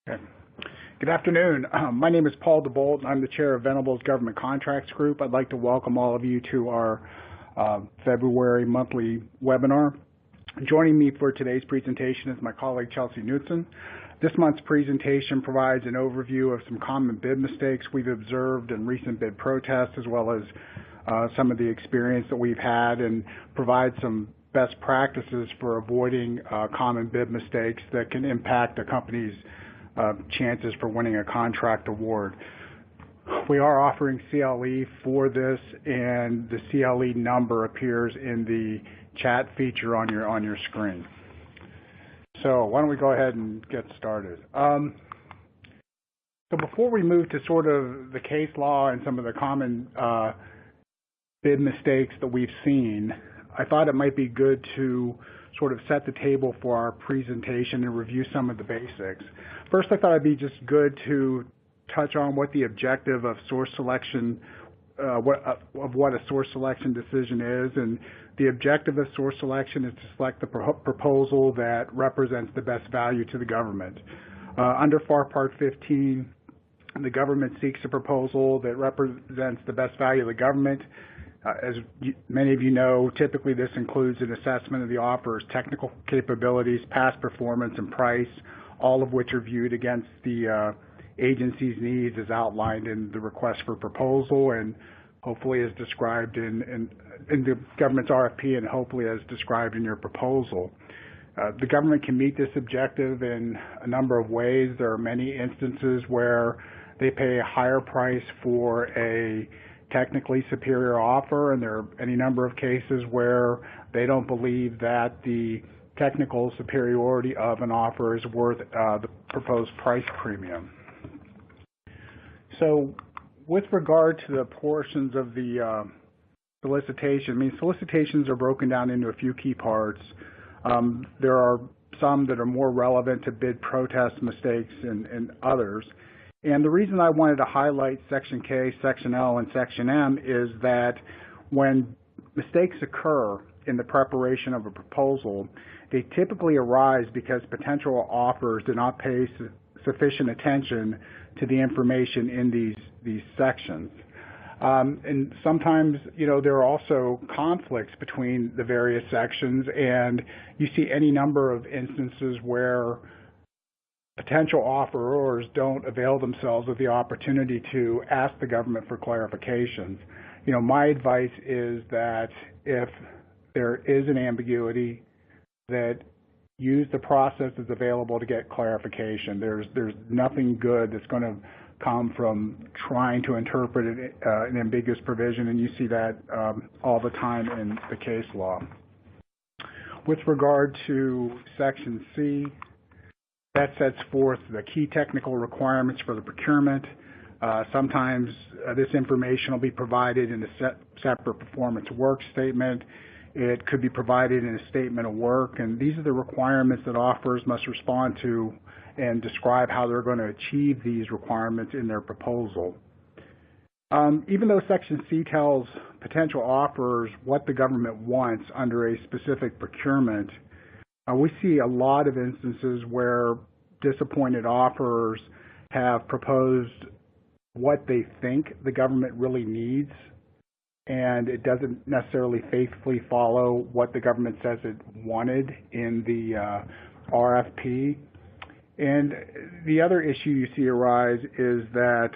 Okay. Good afternoon. My name is Paul DeBolt. I'm the chair of Venables Government Contracts Group. I'd like to welcome all of you to our February monthly webinar. Joining me for today's presentation is my colleague Chelsea Knudsen. This month's presentation provides an overview of some common bid mistakes we've observed in recent bid protests, as well as some of the experience that we've had, and provide some best practices for avoiding common bid mistakes that can impact a company's chances for winning a contract award. We are offering CLE for this, and the CLE number appears in the chat feature on your screen. So why don't we go ahead and get started. So before we move to sort of the case law and some of the common bid mistakes that we've seen, I thought it might be good to sort of set the table for our presentation and review some of the basics. First, I thought it'd be just good to touch on what the objective of source selection, what a source selection decision is, and the objective of source selection is to select the proposal that represents the best value to the government. Under FAR Part 15, the government seeks a proposal that represents the best value of the government. As many of you know, typically this includes an assessment of the offeror's technical capabilities, past performance, and price, all of which are viewed against the agency's needs as outlined in the request for proposal and hopefully as described in the government's RFP and hopefully as described in your proposal. The government can meet this objective in a number of ways. There are many instances where they pay a higher price for a technically superior offer, and there are any number of cases where they don't believe that the technical superiority of an offer is worth the proposed price premium. So with regard to the portions of the solicitation, solicitations are broken down into a few key parts. There are some that are more relevant to bid protest mistakes and others. And the reason I wanted to highlight Section K, Section L, and Section M is that when mistakes occur in the preparation of a proposal, they typically arise because potential offers do not pay sufficient attention to the information in these sections. And sometimes, there are also conflicts between the various sections, and you see any number of instances where potential offerors don't avail themselves of the opportunity to ask the government for clarifications. My advice is that if there is an ambiguity, that use the process that's available to get clarification. There's nothing good that's going to come from trying to interpret an ambiguous provision, and you see that all the time in the case law. With regard to Section C, that sets forth the key technical requirements for the procurement. Sometimes this information will be provided in a separate performance work statement. It could be provided in a statement of work, and these are the requirements that offerors must respond to and describe how they're going to achieve these requirements in their proposal. Even though Section C tells potential offerors what the government wants under a specific procurement, we see a lot of instances where disappointed offerors have proposed what they think the government really needs, and it doesn't necessarily faithfully follow what the government says it wanted in the RFP. And the other issue you see arise is that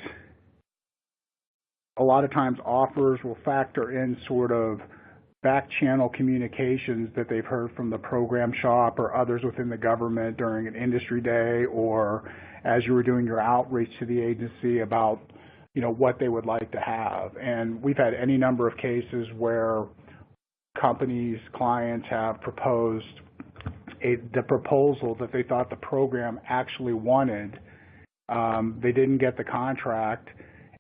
a lot of times offerors will factor in sort of back-channel communications that they've heard from the program shop or others within the government during an industry day, or as you were doing your outreach to the agency about what they would like to have. And we've had any number of cases where companies, clients have proposed the proposal that they thought the program actually wanted. They didn't get the contract,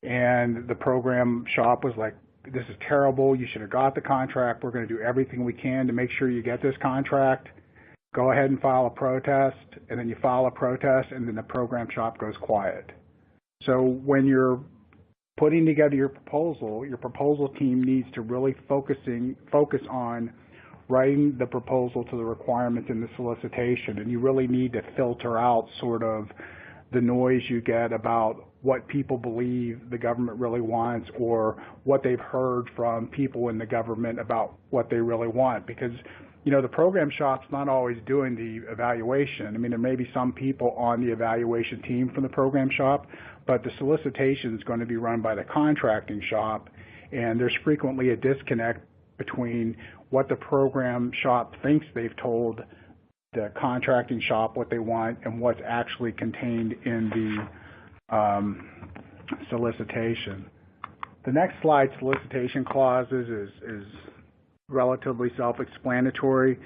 and the program shop was like, "This is terrible, you should have got the contract, we're going to do everything we can to make sure you get this contract. Go ahead and file a protest," and then you file a protest, and then the program shop goes quiet. So when you're putting together your proposal team needs to really focus on writing the proposal to the requirements in the solicitation, and you really need to filter out sort of the noise you get about what people believe the government really wants or what they've heard from people in the government about what they really want. Because, you know, the program shop's not always doing the evaluation. I mean, there may be some people on the evaluation team from the program shop, but the solicitation is going to be run by the contracting shop, and there's frequently a disconnect between what the program shop thinks they've told the contracting shop what they want and what's actually contained in the solicitation. The next slide, solicitation clauses, is relatively self-explanatory.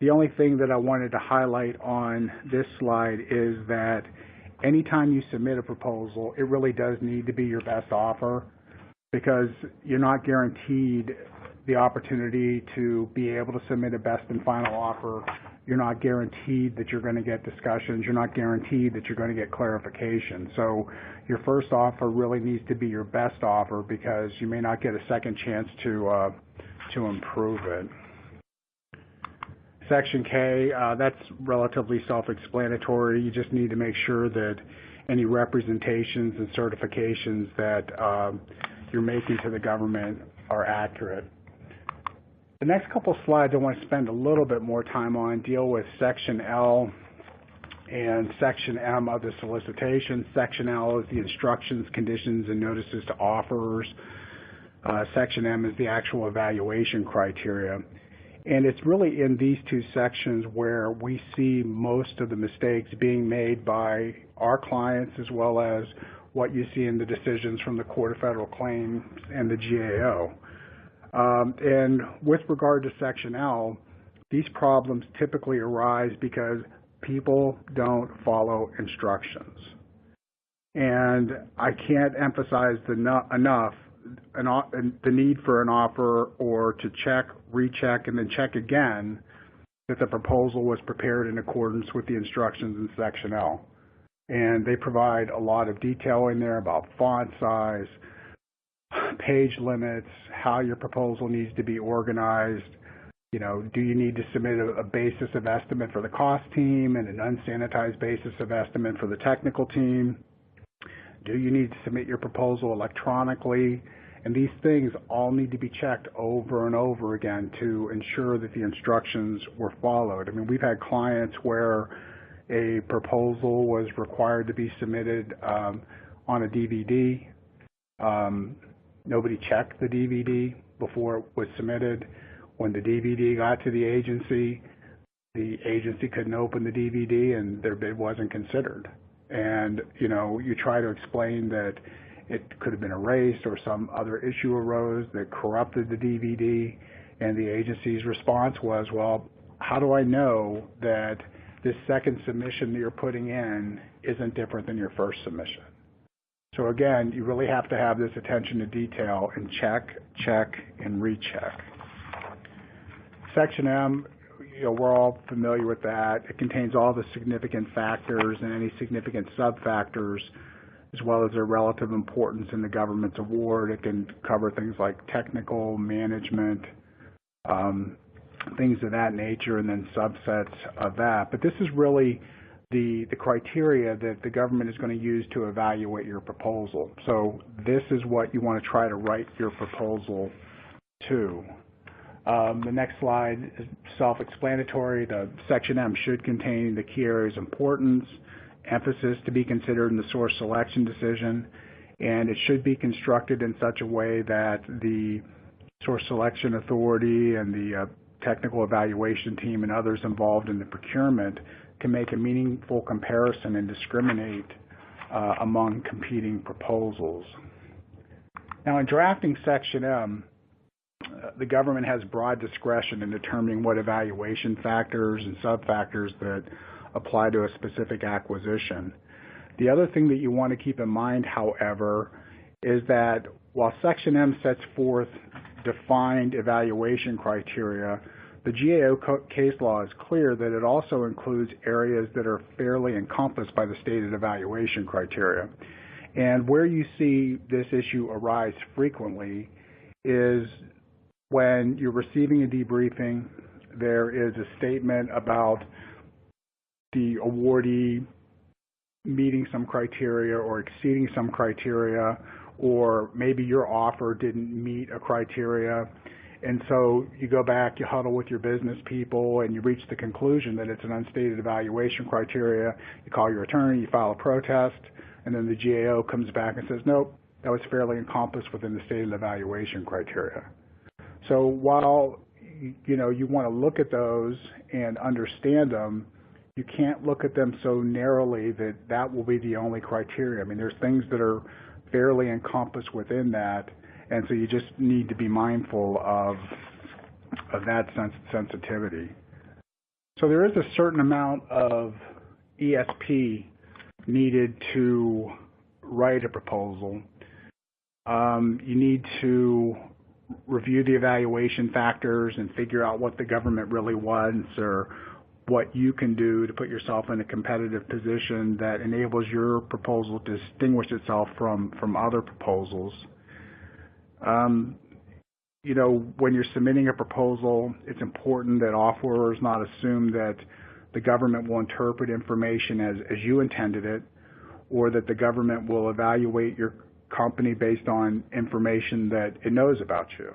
The only thing that I wanted to highlight on this slide is that anytime you submit a proposal, it really does need to be your best offer, because you're not guaranteed the opportunity to be able to submit a best and final offer. You're not guaranteed that you're going to get discussions. You're not guaranteed that you're going to get clarification. So your first offer really needs to be your best offer, because you may not get a second chance to improve it. Section K, that's relatively self-explanatory. You just need to make sure that any representations and certifications that you're making to the government are accurate. The next couple slides I want to spend a little bit more time on deal with Section L and Section M of the solicitation. Section L is the instructions, conditions, and notices to offerers. Section M is the actual evaluation criteria. And it's really in these two sections where we see most of the mistakes being made by our clients, as well as what you see in the decisions from the Court of Federal Claims and the GAO. And with regard to Section L, these problems typically arise because people don't follow instructions. And I can't emphasize enough the need for an offer, or to check, recheck, and then check again that the proposal was prepared in accordance with the instructions in Section L. And they provide a lot of detail in there about font size, page limits, how your proposal needs to be organized. You know, do you need to submit a basis of estimate for the cost team and an unsanitized basis of estimate for the technical team? Do you need to submit your proposal electronically? And these things all need to be checked over and over again to ensure that the instructions were followed. I mean, we've had clients where a proposal was required to be submitted on a DVD. Nobody checked the DVD before it was submitted. When the DVD got to the agency couldn't open the DVD and their bid wasn't considered. And, you know, you try to explain that it could have been erased or some other issue arose that corrupted the DVD, and the agency's response was, well, how do I know that this second submission that you're putting in isn't different than your first submission? So again, you really have to have this attention to detail and check, and recheck. Section M, you know, we're all familiar with that. It contains all the significant factors and any significant sub-factors, as well as their relative importance in the government's award. It can cover things like technical, management, things of that nature, and then subsets of that. But this is really the criteria that the government is going to use to evaluate your proposal. So this is what you want to try to write your proposal to. The next slide is self-explanatory. The Section M should contain the key areas of importance, emphasis to be considered in the source selection decision, and it should be constructed in such a way that the source selection authority and the technical evaluation team and others involved in the procurement can make a meaningful comparison and discriminate among competing proposals. Now, in drafting Section M, the government has broad discretion in determining what evaluation factors and sub-factors that apply to a specific acquisition. The other thing that you want to keep in mind, however, is that while Section M sets forth defined evaluation criteria, the GAO case law is clear that it also includes areas that are fairly encompassed by the stated evaluation criteria. And where you see this issue arise frequently is when you're receiving a debriefing, there is a statement about the awardee meeting some criteria or exceeding some criteria, or maybe your offer didn't meet a criteria. And so you go back, you huddle with your business people, and you reach the conclusion that it's an unstated evaluation criteria. You call your attorney, you file a protest, and then the GAO comes back and says, nope, that was fairly encompassed within the stated evaluation criteria. So while you want to look at those and understand them, you can't look at them so narrowly that that will be the only criteria. I mean, there's things that are fairly encompassed within that, and so you just need to be mindful of that sensitivity. So there is a certain amount of ESP needed to write a proposal. You need to review the evaluation factors and figure out what the government really wants, or what you can do to put yourself in a competitive position that enables your proposal to distinguish itself from other proposals. When you're submitting a proposal, it's important that offerors not assume that the government will interpret information as you intended it, or that the government will evaluate your company based on information that it knows about you.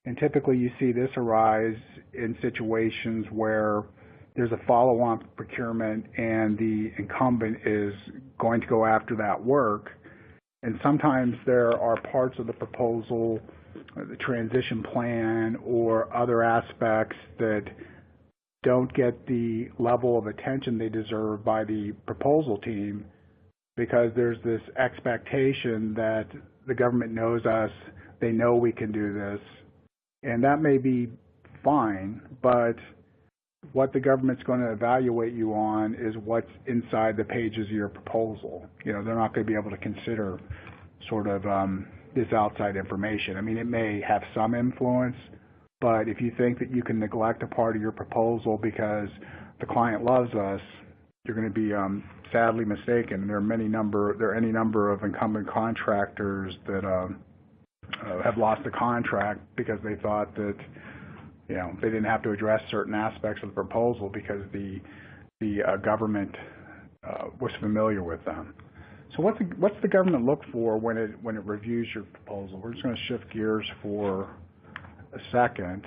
And typically you see this arise in situations where there's a follow-on procurement and the incumbent is going to go after that work. And sometimes there are parts of the proposal, the transition plan, or other aspects that don't get the level of attention they deserve by the proposal team, because there's this expectation that the government knows us, they know we can do this, and that may be fine, but what the government's going to evaluate you on is what's inside the pages of your proposal. They're not going to be able to consider sort of this outside information. I mean, it may have some influence, but if you think that you can neglect a part of your proposal because the client loves us, you're going to be sadly mistaken. There are any number of incumbent contractors that have lost a contract because they thought that they didn't have to address certain aspects of the proposal because the government was familiar with them. So what's the government look for when it reviews your proposal? We're just going to shift gears for a second.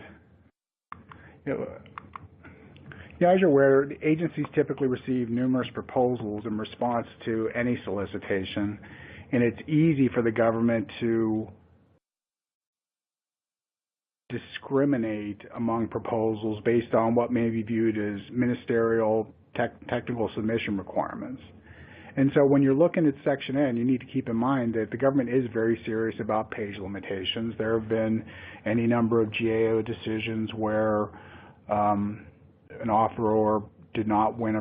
As you're aware, the agencies typically receive numerous proposals in response to any solicitation, and it's easy for the government to discriminate among proposals based on what may be viewed as ministerial technical submission requirements. And so when you're looking at Section N, you need to keep in mind that the government is very serious about page limitations. There have been any number of GAO decisions where an offeror did not win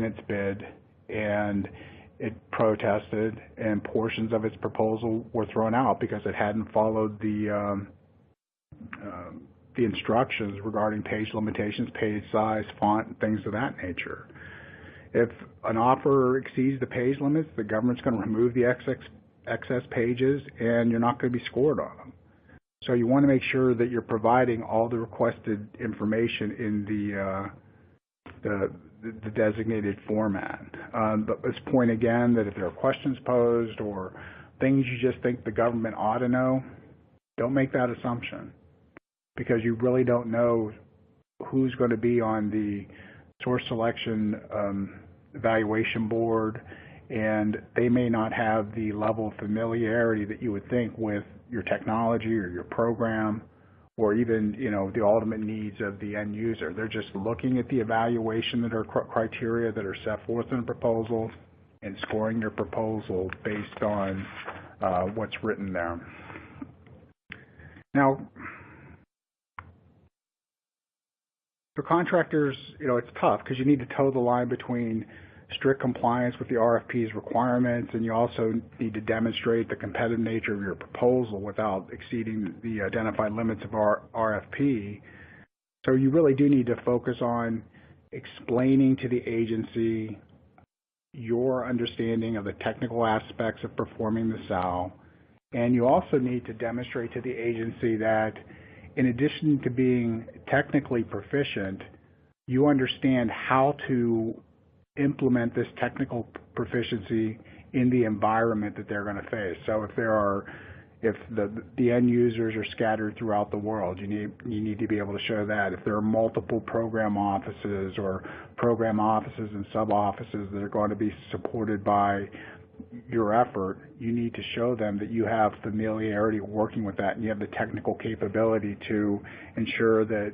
its bid, and it protested, and portions of its proposal were thrown out because it hadn't followed the instructions regarding page limitations, page size, font, and things of that nature. If an offer exceeds the page limits, the government's going to remove the excess pages, and you're not going to be scored on them. So you want to make sure that you're providing all the requested information in the designated format. But let's point again that if there are questions posed or things you just think the government ought to know, don't make that assumption, because you really don't know who's going to be on the source selection evaluation board, and they may not have the level of familiarity that you would think with your technology or your program, or even the ultimate needs of the end user. They're just looking at the evaluation that are criteria that are set forth in a proposal and scoring your proposal based on what's written there. Now, for contractors, it's tough because you need to toe the line between strict compliance with the RFP's requirements, and you also need to demonstrate the competitive nature of your proposal without exceeding the identified limits of our RFP. So you really do need to focus on explaining to the agency your understanding of the technical aspects of performing the SAL, and you also need to demonstrate to the agency that in addition to being technically proficient, you understand how to implement this technical proficiency in the environment that they're going to face. So if the end users are scattered throughout the world, you need to be able to show that. If there are multiple program offices or program offices and sub-offices that are going to be supported by your effort, you need to show them that you have familiarity working with that and you have the technical capability to ensure that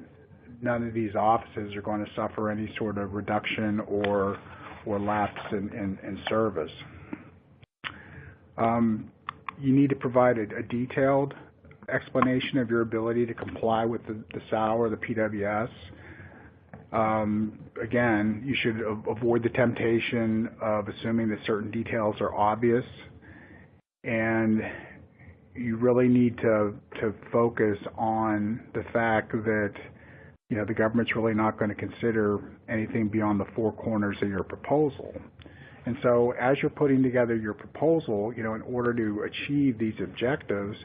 none of these offices are going to suffer any sort of reduction or lapse in service. You need to provide a detailed explanation of your ability to comply with the SAO or the PWS. Again, you should avoid the temptation of assuming that certain details are obvious, and you really need to focus on the fact that the government's really not going to consider anything beyond the four corners of your proposal. And so as you're putting together your proposal, in order to achieve these objectives,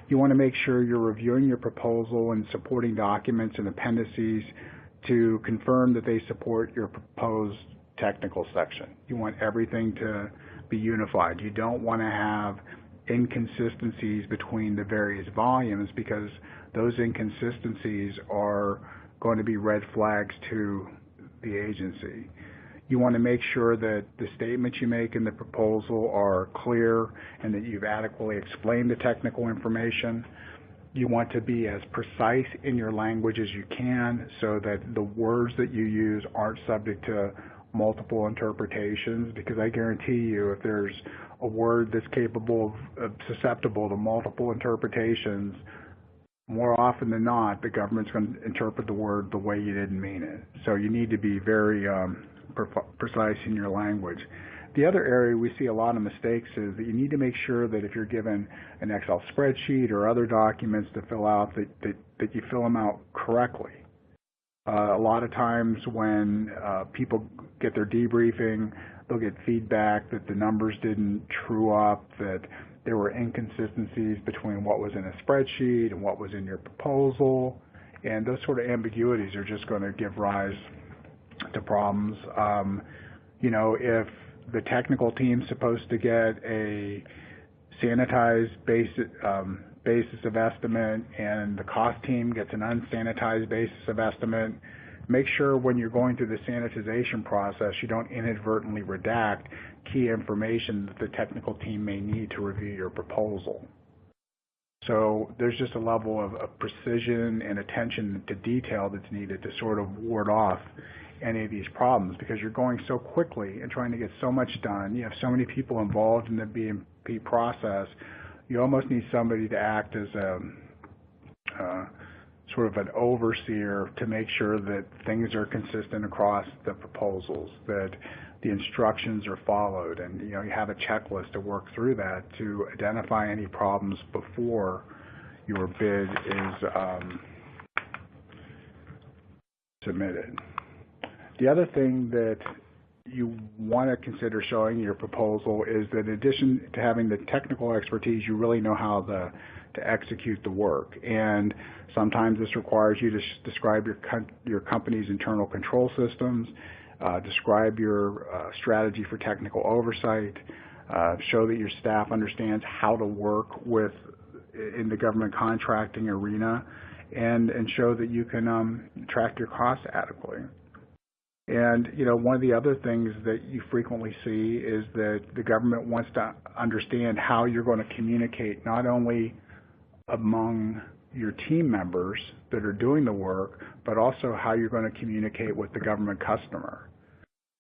you want to make sure you're reviewing your proposal and supporting documents and appendices to confirm that they support your proposed technical section. You want everything to be unified. You don't want to have inconsistencies between the various volumes, because those inconsistencies are going to be red flags to the agency. You want to make sure that the statements you make in the proposal are clear and that you've adequately explained the technical information. You want to be as precise in your language as you can so that the words that you use aren't subject to multiple interpretations, because I guarantee you if there's a word that's susceptible to multiple interpretations, more often than not, the government's going to interpret the word the way you didn't mean it. So you need to be very precise in your language. The other area we see a lot of mistakes is that you need to make sure that if you're given an Excel spreadsheet or other documents to fill out, that you fill them out correctly. A lot of times when people get their debriefing, they'll get feedback that the numbers didn't true up, that there were inconsistencies between what was in a spreadsheet and what was in your proposal, and those sort of ambiguities are just going to give rise to problems. If the technical team's supposed to get a sanitized basis of estimate and the cost team gets an unsanitized basis of estimate, make sure when you're going through the sanitization process you don't inadvertently redact key information that the technical team may need to review your proposal. So there's just a level of precision and attention to detail that's needed to sort of ward off any of these problems, because you're going so quickly and trying to get so much done. You have so many people involved in the BMP process. You almost need somebody to act as a sort of an overseer to make sure that things are consistent across the proposals, that the instructions are followed, and you have a checklist to work through that to identify any problems before your bid is submitted. The other thing that you want to consider showing in your proposal is that in addition to having the technical expertise, you really know how to execute the work. And sometimes this requires you to describe your company's internal control systems, describe your strategy for technical oversight, show that your staff understands how to work in the government contracting arena, and show that you can track your costs adequately. And one of the other things that you frequently see is that the government wants to understand how you're going to communicate not only among your team members that are doing the work, but also how you're going to communicate with the government customer.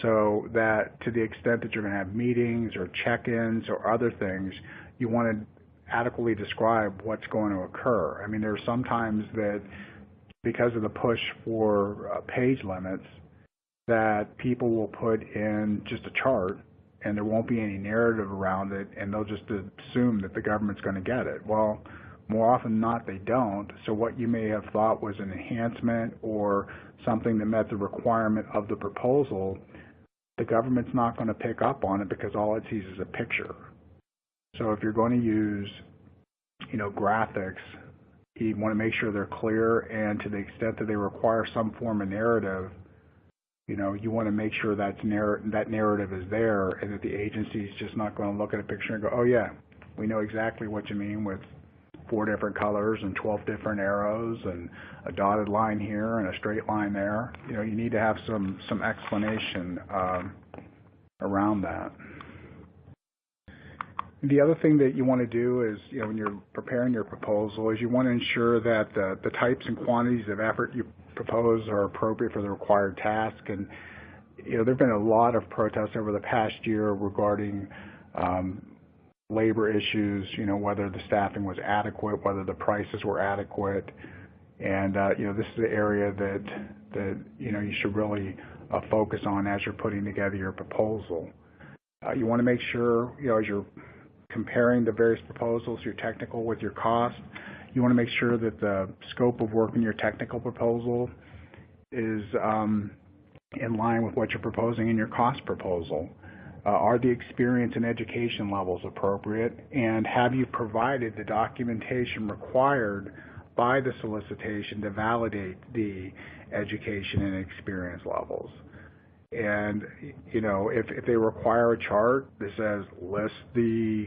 So that to the extent that you're going to have meetings or check-ins or other things, you want to adequately describe what's going to occur. I mean, there are some times that because of the push for page limits, that people will put in just a chart and there won't be any narrative around it, and they'll just assume that the government's going to get it. Well, more often than not, they don't. So what you may have thought was an enhancement or something that met the requirement of the proposal, the government's not going to pick up on it because all it sees is a picture. So if you're going to use, graphics, you want to make sure they're clear, and to the extent that they require some form of narrative, you want to make sure that narrative is there, and that the agency is just not going to look at a picture and go, oh yeah, we know exactly what you mean with 4 different colors and 12 different arrows and a dotted line here and a straight line there. You need to have some explanation around that. The other thing that you want to do is, when you're preparing your proposal, is you want to ensure that the types and quantities of effort you propose are appropriate for the required task. And there have been a lot of protests over the past year regarding labor issues. Whether the staffing was adequate, whether the prices were adequate, and this is the area that you should really focus on as you're putting together your proposal. You want to make sure, as you're comparing the various proposals, your technical with your cost, you want to make sure that the scope of work in your technical proposal is in line with what you're proposing in your cost proposal. Are the experience and education levels appropriate? And have you provided the documentation required by the solicitation to validate the education and experience levels? And, if they require a chart that says list the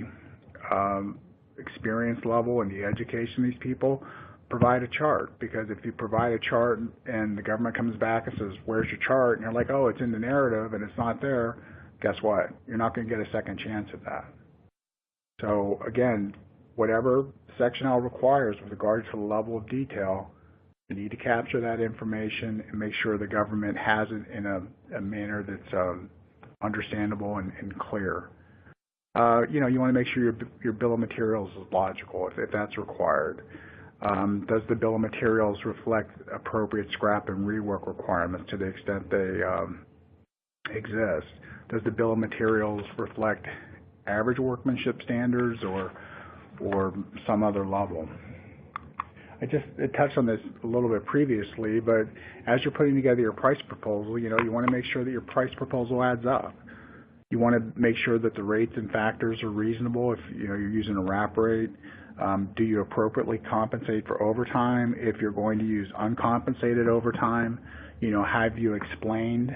experience level and the education of these people, provide a chart. Because if you provide a chart and the government comes back and says, where's your chart? And you're like, oh, it's in the narrative and it's not there, guess what? You're not going to get a second chance at that. So again, whatever Section L requires with regard to the level of detail, you need to capture that information and make sure the government has it in a manner that's understandable and clear. You want to make sure your bill of materials is logical if that's required. Does the bill of materials reflect appropriate scrap and rework requirements to the extent they exist? Does the bill of materials reflect average workmanship standards or some other level? I touched on this a little bit previously, but as you're putting together your price proposal, you want to make sure that your price proposal adds up. You want to make sure that the rates and factors are reasonable. If you're using a wrap rate, do you appropriately compensate for overtime? If you're going to use uncompensated overtime, have you explained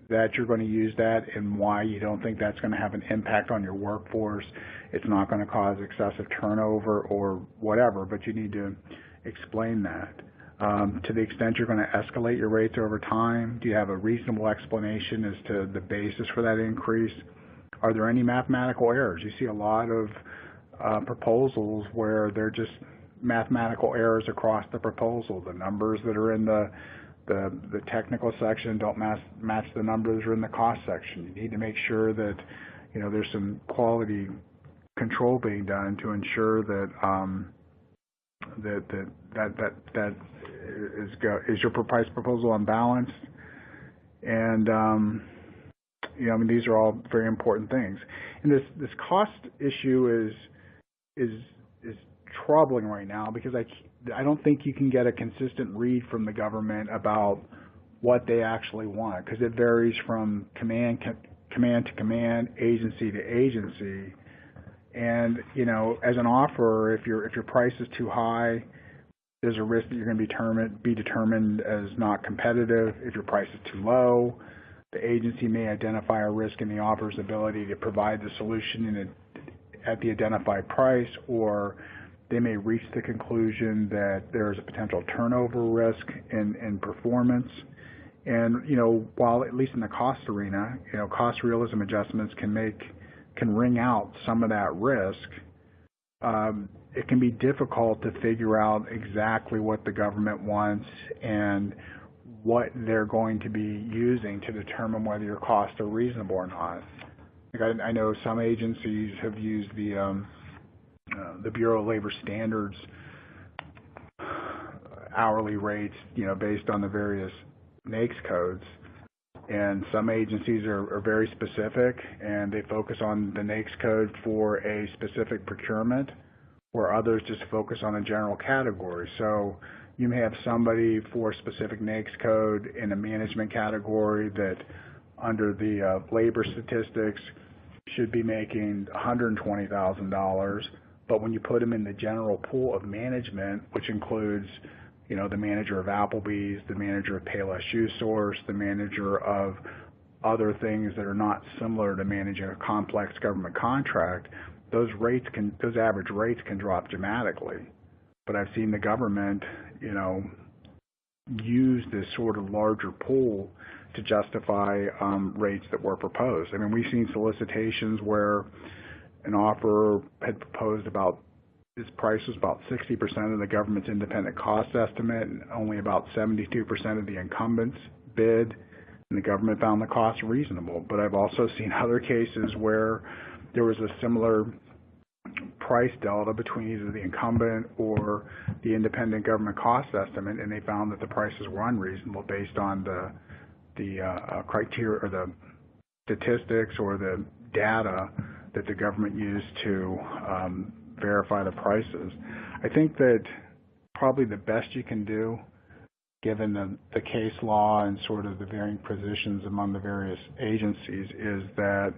that you're going to use that and why you don't think that's going to have an impact on your workforce? It's not going to cause excessive turnover or whatever, but you need to explain that. To the extent you're going to escalate your rates over time, do you have a reasonable explanation as to the basis for that increase? Are there any mathematical errors? You see a lot of proposals where they're just mathematical errors across the proposal. The numbers that are in the technical section don't match the numbers that are in the cost section. You need to make sure that there's some quality control being done to ensure that is your price proposal unbalanced. And these are all very important things. And this cost issue is troubling right now because I don't think you can get a consistent read from the government about what they actually want, because it varies from command to command, agency to agency. And as an offerer, if your price is too high, there's a risk that you're going to be determined as not competitive. If your price is too low, the agency may identify a risk in the offeror's ability to provide the solution at the identified price, or they may reach the conclusion that there's a potential turnover risk in performance. And while at least in the cost arena, cost realism adjustments can wring out some of that risk, it can be difficult to figure out exactly what the government wants and what they're going to be using to determine whether your costs are reasonable or not. I know some agencies have used the Bureau of Labor Standards hourly rates, based on the various NAICS codes. And some agencies are very specific, and they focus on the NAICS code for a specific procurement, where others just focus on a general category. So you may have somebody for a specific NAICS code in a management category that under the labor statistics should be making $120,000, but when you put them in the general pool of management, which includes the manager of Applebee's, the manager of Payless Shoe Source, the manager of other things that are not similar to managing a complex government contract, those average rates can drop dramatically. But I've seen the government, use this sort of larger pool to justify rates that were proposed. I mean, we've seen solicitations where an offeror had proposed his price was about 60% of the government's independent cost estimate, and only about 72% of the incumbents bid, and the government found the cost reasonable. But I've also seen other cases where there was a similar price delta between either the incumbent or the independent government cost estimate, and they found that the prices were unreasonable based on the criteria or the statistics or the data that the government used to verify the prices. I think that probably the best you can do, given the case law and sort of the varying positions among the various agencies, is that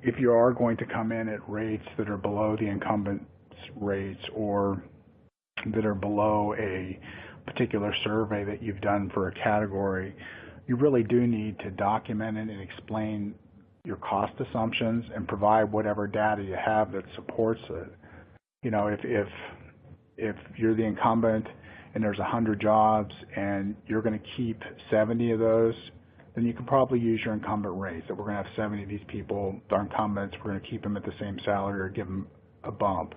if you are going to come in at rates that are below the incumbent's rates or that are below a particular survey that you've done for a category, you really do need to document it and explain your cost assumptions and provide whatever data you have that supports it. If you're the incumbent and there's 100 jobs and you're going to keep 70 of those, then you can probably use your incumbent rates, that we're going to have 70 of these people, they're incumbents, we're going to keep them at the same salary or give them a bump.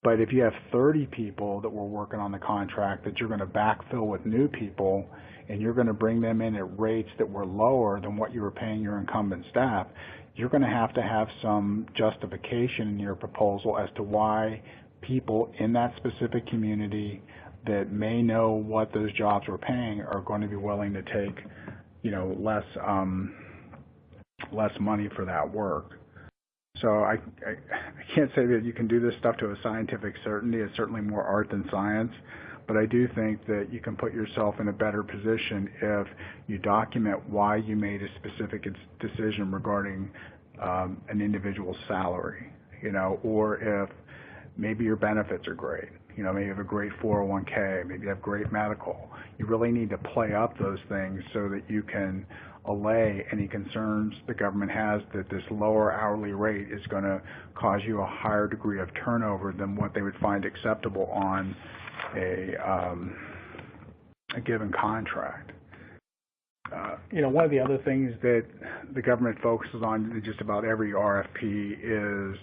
But if you have 30 people that were working on the contract that you're going to backfill with new people, and you're going to bring them in at rates that were lower than what you were paying your incumbent staff, you're going to have some justification in your proposal as to why people in that specific community that may know what those jobs were paying are going to be willing to take, less money for that work. So I can't say that you can do this stuff to a scientific certainty. It's certainly more art than science. But I do think that you can put yourself in a better position if you document why you made a specific decision regarding an individual's salary, or if maybe your benefits are great. Maybe you have a great 401k, maybe you have great medical. You really need to play up those things so that you can allay any concerns the government has that this lower hourly rate is going to cause you a higher degree of turnover than what they would find acceptable on a given contract. One of the other things that the government focuses on in just about every RFP is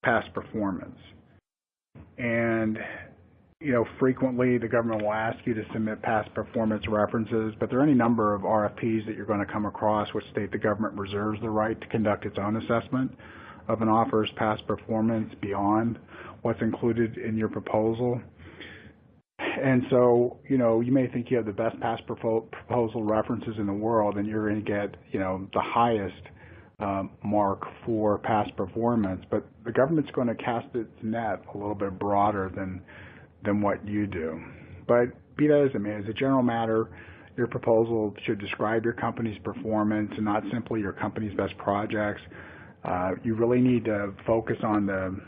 past performance. And, frequently the government will ask you to submit past performance references, but there are any number of RFPs that you're going to come across which state the government reserves the right to conduct its own assessment of an offeror's past performance beyond what's included in your proposal. And so, you may think you have the best past proposal references in the world, and you're going to get, the highest mark for past performance, but the government's going to cast its net a little bit broader than what you do. But be that as it may, as a general matter, your proposal should describe your company's performance and not simply your company's best projects. You really need to focus on the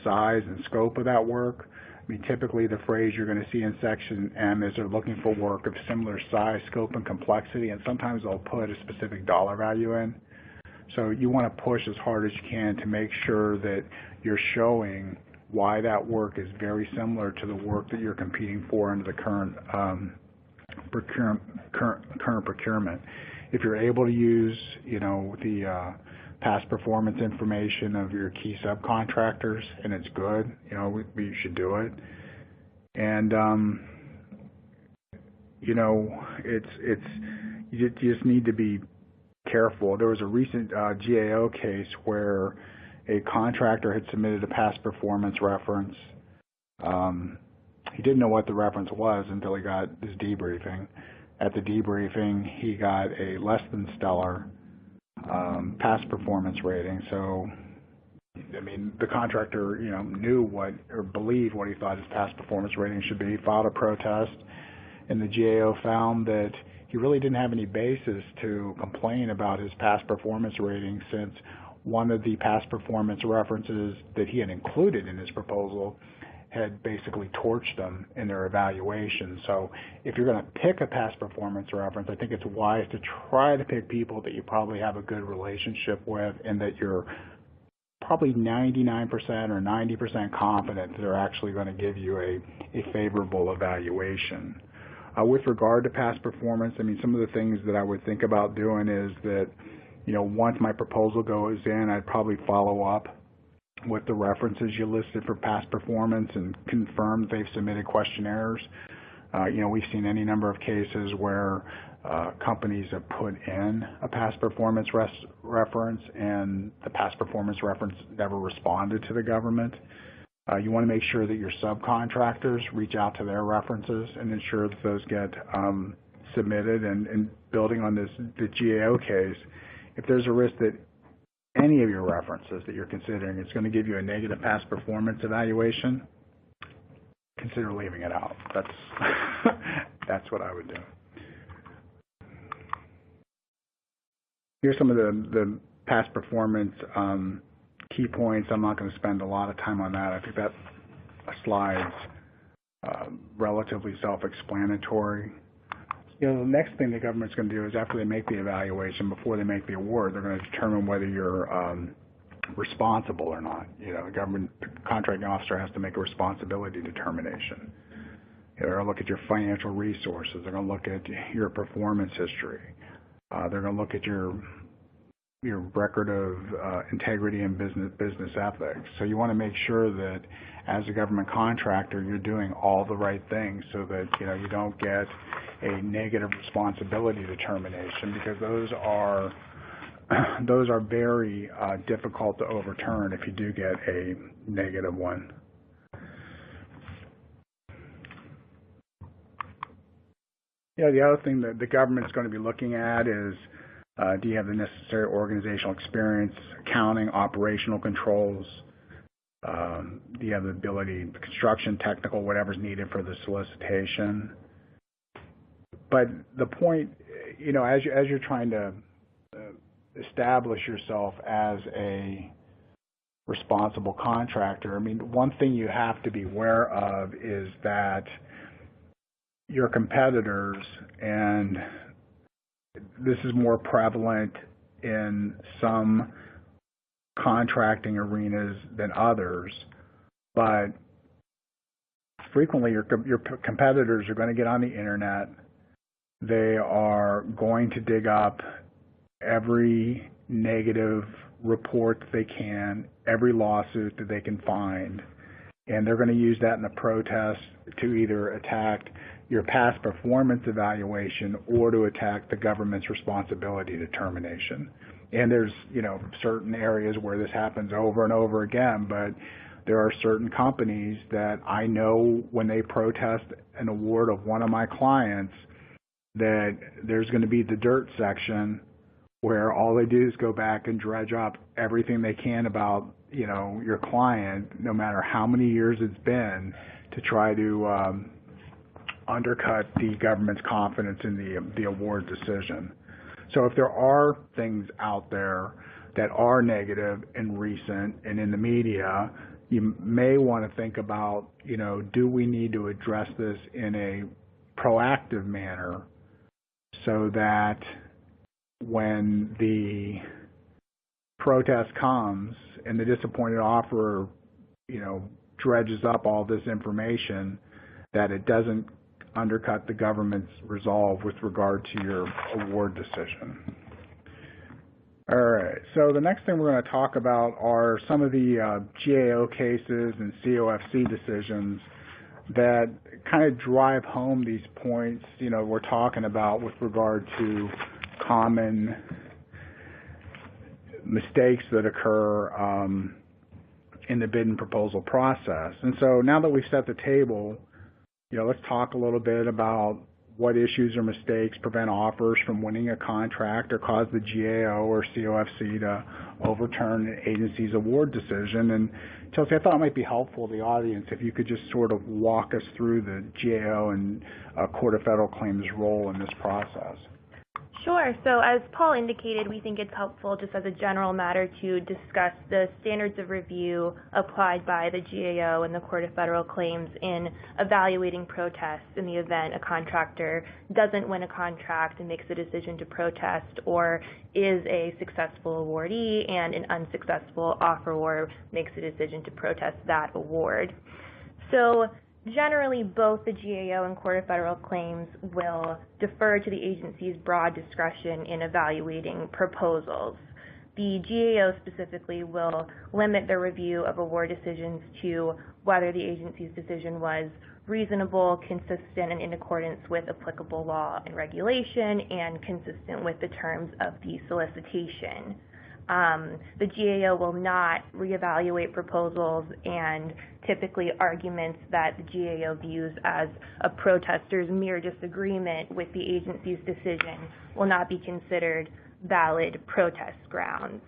size and scope of that work. I mean, typically the phrase you're going to see in Section M is they're looking for work of similar size, scope, and complexity, and sometimes they'll put a specific dollar value in. So you want to push as hard as you can to make sure that you're showing why that work is very similar to the work that you're competing for under the current procurement. If you're able to use, the past performance information of your key subcontractors and it's good, you should do it. And you just need to be careful. There was a recent GAO case where a contractor had submitted a past performance reference. He didn't know what the reference was until he got his debriefing. At the debriefing, he got a less than stellar past performance rating. So, the contractor, knew what or believed what he thought his past performance rating should be. He filed a protest, and the GAO found that he really didn't have any basis to complain about his past performance rating, since one of the past performance references that he had included in his proposal had basically torched them in their evaluation. So if you're going to pick a past performance reference, I think it's wise to try to pick people that you probably have a good relationship with and that you're probably 99% or 90% confident that they're actually going to give you a favorable evaluation. With regard to past performance, I mean, some of the things that I would think about doing is that, once my proposal goes in, I'd probably follow up with the references you listed for past performance and confirm they've submitted questionnaires. We've seen any number of cases where companies have put in a past performance reference and the past performance reference never responded to the government. You want to make sure that your subcontractors reach out to their references and ensure that those get submitted. And building on the GAO case, if there's a risk that any of your references that you're considering is going to give you a negative past performance evaluation, consider leaving it out. That's what I would do. Here's some of the past performance key points. I'm not going to spend a lot of time on that. I think that slide's relatively self-explanatory. The next thing the government's going to do is after they make the evaluation, before they make the award, they're going to determine whether you're responsible or not. The government contracting officer has to make a responsibility determination. They're going to look at your financial resources. They're going to look at your performance history. They're going to look at your record of integrity and business ethics. So you want to make sure that as a government contractor, you're doing all the right things so that you don't get a negative responsibility determination, because those are very difficult to overturn if you do get a negative one. The other thing that the government's going to be looking at is, do you have the necessary organizational experience, accounting, operational controls? Do you have the ability, construction, technical, whatever's needed for the solicitation? But the point, as you're trying to establish yourself as a responsible contractor, I mean, one thing you have to be aware of is that your competitors, and this is more prevalent in some contracting arenas than others, but frequently your competitors are going to get on the internet. They are going to dig up every negative report that they can, every lawsuit that they can find, and they're going to use that in a protest to either attack your past performance evaluation or to attack the government's responsibility determination. And there's, certain areas where this happens over and over again, but there are certain companies that I know when they protest an award of one of my clients, that there's going to be the dirt section where all they do is go back and dredge up everything they can about, your client, no matter how many years it's been, to try to undercut the government's confidence in the award decision. So if there are things out there that are negative and recent and in the media, you may want to think about, do we need to address this in a proactive manner so that when the protest comes and the disappointed offerer, dredges up all this information, that it doesn't undercut the government's resolve with regard to your award decision. All right, so the next thing we're going to talk about are some of the GAO cases and COFC decisions that kind of drive home these points, we're talking about with regard to common mistakes that occur in the bid and proposal process. And so now that we've set the table, let's talk a little bit about what issues or mistakes prevent offers from winning a contract or cause the GAO or COFC to overturn an agency's award decision. And Chelsea, I thought it might be helpful to the audience if you could just sort of walk us through the GAO and Court of Federal Claims role in this process. Sure. So as Paul indicated, we think it's helpful just as a general matter to discuss the standards of review applied by the GAO and the Court of Federal Claims in evaluating protests in the event a contractor doesn't win a contract and makes a decision to protest, or is a successful awardee and an unsuccessful offeror makes a decision to protest that award. So generally, both the GAO and Court of Federal Claims will defer to the agency's broad discretion in evaluating proposals. The GAO specifically will limit the review of award decisions to whether the agency's decision was reasonable, consistent, and in accordance with applicable law and regulation, and consistent with the terms of the solicitation. The GAO will not reevaluate proposals, and typically arguments that the GAO views as a protester's mere disagreement with the agency's decision will not be considered valid protest grounds.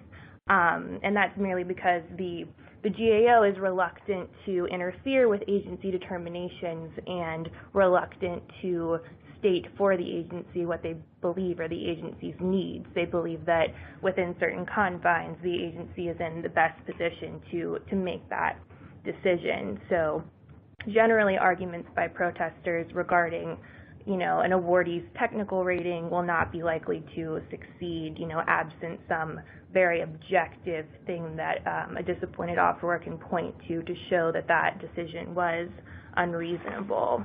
And that's merely because the GAO is reluctant to interfere with agency determinations and reluctant to state for the agency what they believe are the agency's needs. They believe that within certain confines, the agency is in the best position to make that decision. So generally, arguments by protesters regarding, an awardee's technical rating will not be likely to succeed, absent some very objective thing that a disappointed offeror can point to show that that decision was unreasonable.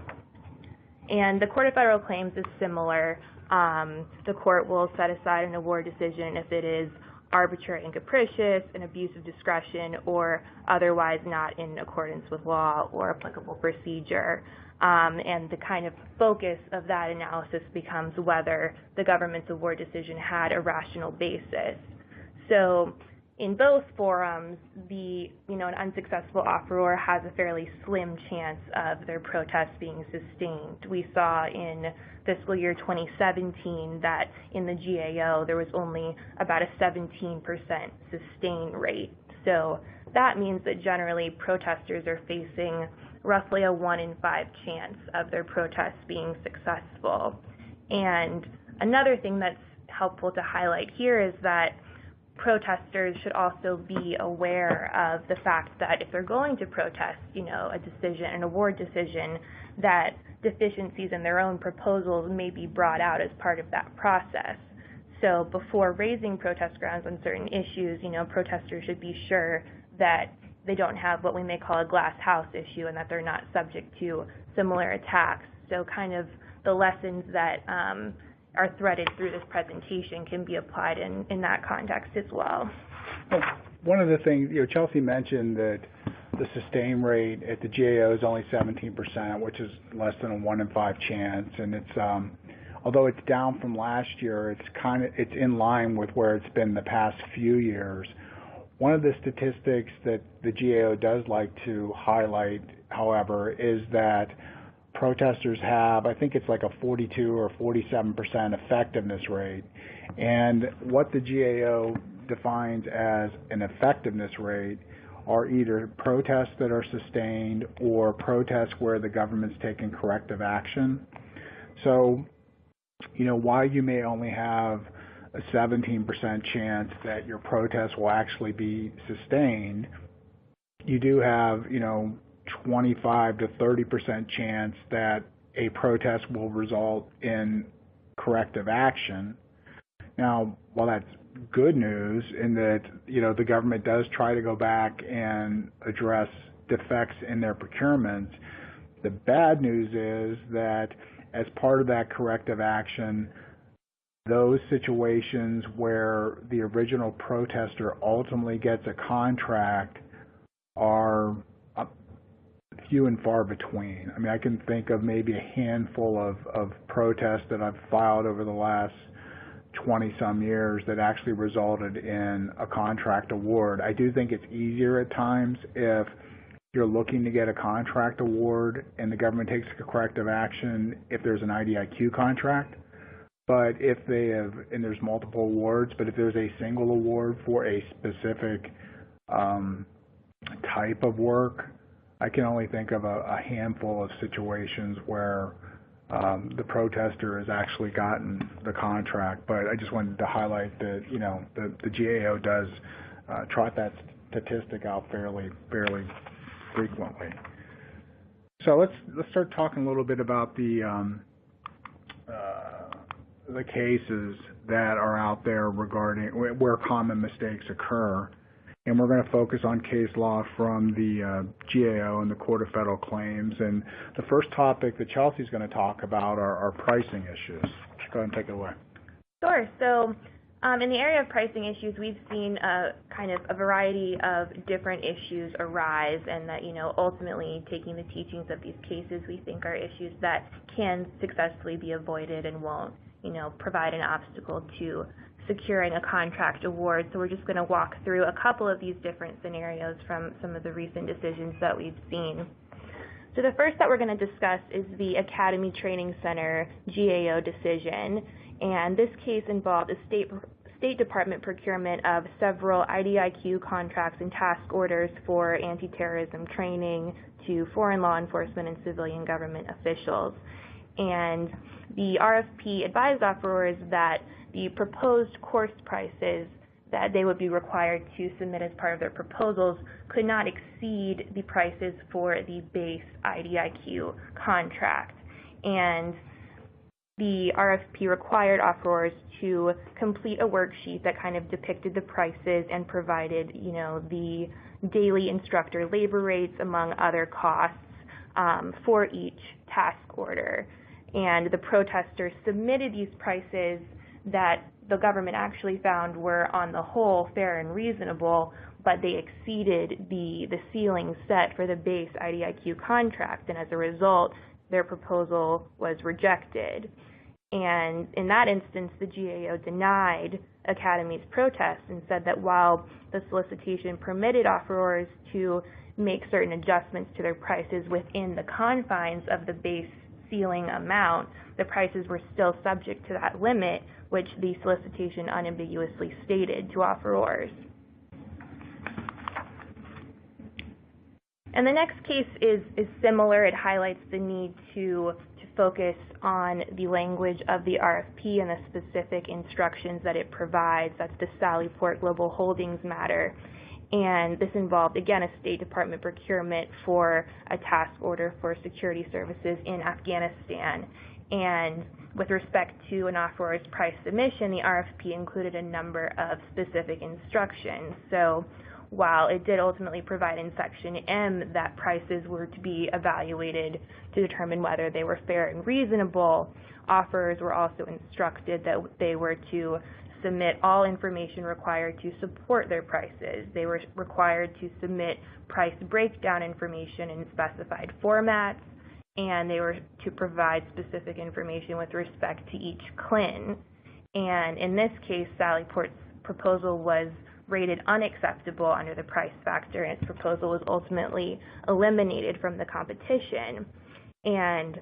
And the Court of Federal Claims is similar. The court will set aside an award decision if it is arbitrary and capricious, an abuse of discretion, or otherwise not in accordance with law or applicable procedure. And the kind of focus of that analysis becomes whether the government's award decision had a rational basis. So in both forums, an unsuccessful offeror has a fairly slim chance of their protest being sustained. We saw in fiscal year 2017 that in the GAO there was only about a 17% sustain rate. So that means that generally protesters are facing roughly a 1 in 5 chance of their protests being successful. And another thing that's helpful to highlight here is that protesters should also be aware of the fact that if they're going to protest, a decision, an award decision, that deficiencies in their own proposals may be brought out as part of that process. So before raising protest grounds on certain issues, protesters should be sure that they don't have what we may call a glass house issue and that they're not subject to similar attacks. So kind of the lessons that are threaded through this presentation can be applied in that context as well. One of the things, Chelsea mentioned that the sustain rate at the GAO is only 17%, which is less than a 1 in 5 chance, and it's although it's down from last year, it's in line with where it's been the past few years. One of the statistics that the GAO does like to highlight, however, is that protesters have, I think it's like a 42 or 47% effectiveness rate. And what the GAO defines as an effectiveness rate are either protests that are sustained or protests where the government's taken corrective action. So, while you may only have a 17% chance that your protest will actually be sustained, you do have, 25 to 30% chance that a protest will result in corrective action. Now, while that's good news in that, the government does try to go back and address defects in their procurements, the bad news is that as part of that corrective action, those situations where the original protester ultimately gets a contract are few and far between. I mean, I can think of maybe a handful of protests that I've filed over the last 20-some years that actually resulted in a contract award. I do think it's easier at times if you're looking to get a contract award and the government takes a corrective action if there's an IDIQ contract. But if they have, and there's multiple awards, but if there's a single award for a specific type of work, I can only think of a handful of situations where the protester has actually gotten the contract. But I just wanted to highlight that, you know, the GAO does trot that statistic out fairly frequently. So let's start talking a little bit about the cases that are out there regarding where common mistakes occur. And we're going to focus on case law from the GAO and the Court of Federal Claims. And the first topic that Chelsea's going to talk about are pricing issues. Go ahead and take it away. Sure. So in the area of pricing issues, we've seen kind of a variety of different issues arise, and that, you know, ultimately taking the teachings of these cases, we think are issues that can successfully be avoided and won't, you know, provide an obstacle to securing a contract award. So we're just going to walk through a couple of these different scenarios from some of the recent decisions that we've seen. So the first that we're going to discuss is the Academy Training Center GAO decision, and this case involved a State Department procurement of several IDIQ contracts and task orders for anti-terrorism training to foreign law enforcement and civilian government officials. And the RFP advised offerors that the proposed course prices that they would be required to submit as part of their proposals could not exceed the prices for the base IDIQ contract. And the RFP required offerors to complete a worksheet that kind of depicted the prices and provided, you know, the daily instructor labor rates among other costs for each task order. And the protesters submitted these prices that the government actually found were on the whole fair and reasonable, but they exceeded the ceiling set for the base IDIQ contract, and as a result, their proposal was rejected. And in that instance, the GAO denied Academy's protest and said that while the solicitation permitted offerors to make certain adjustments to their prices within the confines of the base ceiling amount, the prices were still subject to that limit, which the solicitation unambiguously stated to offerors. And the next case is similar. It highlights the need to focus on the language of the RFP and the specific instructions that it provides. That's the Sallyport Global Holdings matter. And this involved, again, a State Department procurement for a task order for security services in Afghanistan. And with respect to an offeror's price submission, the RFP included a number of specific instructions. So while it did ultimately provide in Section M that prices were to be evaluated to determine whether they were fair and reasonable, offerors were also instructed that they were to submit all information required to support their prices. They were required to submit price breakdown information in specified formats, and they were to provide specific information with respect to each CLIN. And in this case, Sallyport's proposal was rated unacceptable under the price factor, and its proposal was ultimately eliminated from the competition. And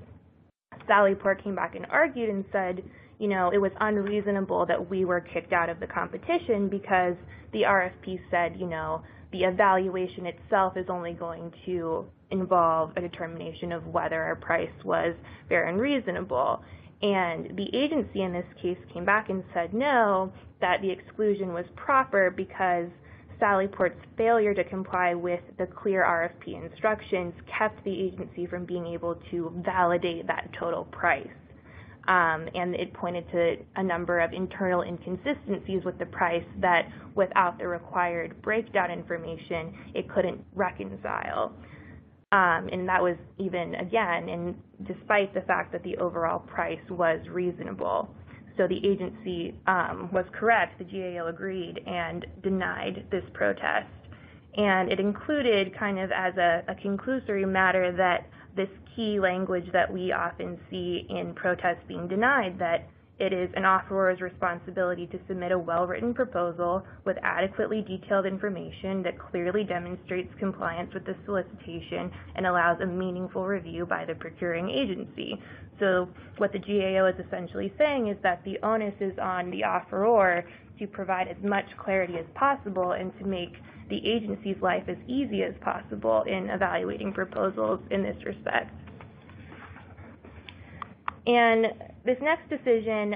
Sallyport came back and argued and said, you know, it was unreasonable that we were kicked out of the competition because the RFP said, you know, the evaluation itself is only going to involve a determination of whether our price was fair and reasonable. And the agency in this case came back and said no, that the exclusion was proper because Sallyport's failure to comply with the clear RFP instructions kept the agency from being able to validate that total price. And it pointed to a number of internal inconsistencies with the price that without the required breakdown information, it couldn't reconcile. And that was even, again, and despite the fact that the overall price was reasonable. So the agency was correct, the GAO agreed and denied this protest. And it included kind of as a conclusory matter that this key language that we often see in protests being denied, that it is an offeror's responsibility to submit a well-written proposal with adequately detailed information that clearly demonstrates compliance with the solicitation and allows a meaningful review by the procuring agency. So what the GAO is essentially saying is that the onus is on the offeror to provide as much clarity as possible and to make the agency's life as easy as possible in evaluating proposals in this respect. And this next decision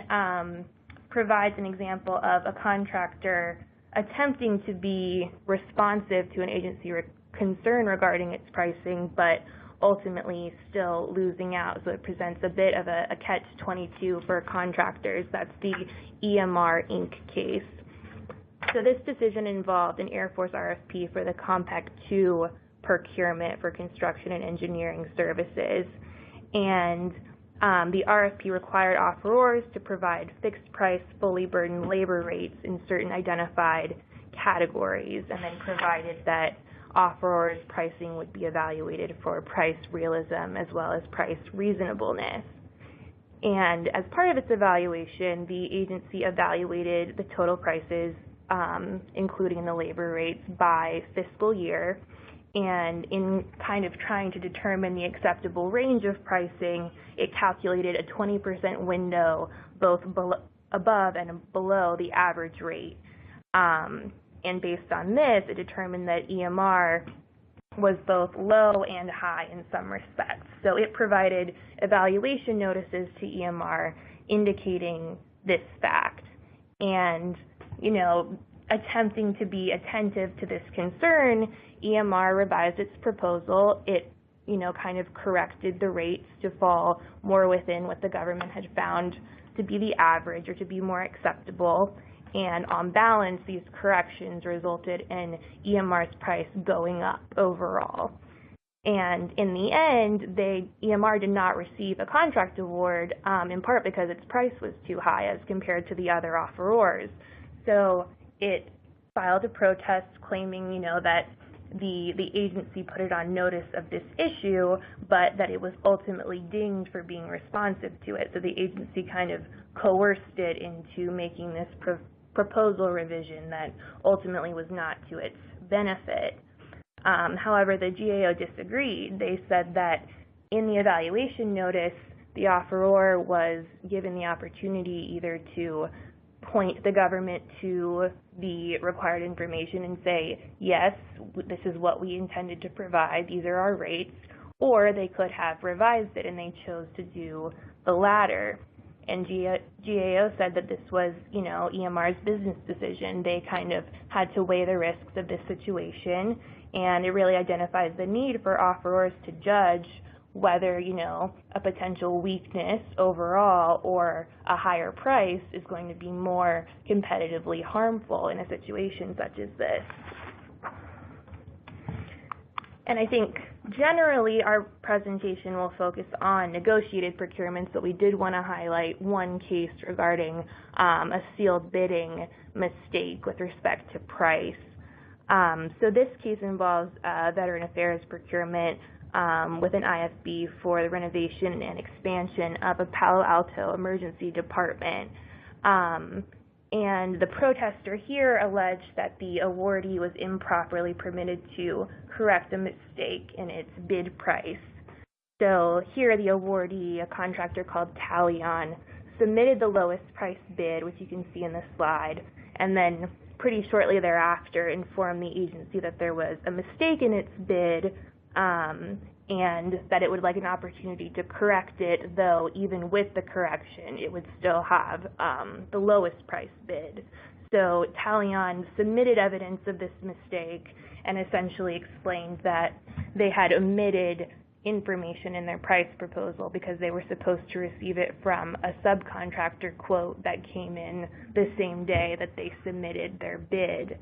provides an example of a contractor attempting to be responsive to an agency concern regarding its pricing, but ultimately still losing out. So it presents a bit of a catch-22 for contractors. That's the EMR Inc. case. So this decision involved an Air Force RFP for the Compact 2 procurement for construction and engineering services. And the RFP required offerors to provide fixed-price, fully burdened labor rates in certain identified categories, and then provided that offerors' pricing would be evaluated for price realism as well as price reasonableness. And as part of its evaluation, the agency evaluated the total prices, including the labor rates, by fiscal year. And in kind of trying to determine the acceptable range of pricing, it calculated a 20% window both above and below the average rate. And based on this, it determined that EMR was both low and high in some respects. So it provided evaluation notices to EMR indicating this fact. And, attempting to be attentive to this concern, EMR revised its proposal. It, kind of corrected the rates to fall more within what the government had found to be the average or to be more acceptable. And on balance, these corrections resulted in EMR's price going up overall. And in the end, EMR did not receive a contract award, in part because its price was too high as compared to the other offerors. So it filed a protest claiming, that the agency put it on notice of this issue, but that it was ultimately dinged for being responsive to it. So the agency kind of coerced it into making this proposal revision that ultimately was not to its benefit. However, the GAO disagreed. They said that in the evaluation notice, the offeror was given the opportunity either to point the government to the required information and say, yes, this is what we intended to provide, these are our rates, or they could have revised it, and they chose to do the latter. And GAO said that this was, EMR's business decision. They kind of had to weigh the risks of this situation, and it really identifies the need for offerors to judge whether, a potential weakness overall or a higher price is going to be more competitively harmful in a situation such as this. And I think generally our presentation will focus on negotiated procurements, but we did want to highlight one case regarding a sealed bidding mistake with respect to price. So this case involves Veteran Affairs procurement with an IFB for the renovation and expansion of a Palo Alto emergency department. And the protester here alleged that the awardee was improperly permitted to correct a mistake in its bid price. So here the awardee, a contractor called Talion, submitted the lowest price bid, which you can see in the slide, and then pretty shortly thereafter informed the agency that there was a mistake in its bid, and that it would like an opportunity to correct it, though even with the correction, it would still have the lowest price bid. So Talion submitted evidence of this mistake and essentially explained that they had omitted information in their price proposal because they were supposed to receive it from a subcontractor quote that came in the same day that they submitted their bid.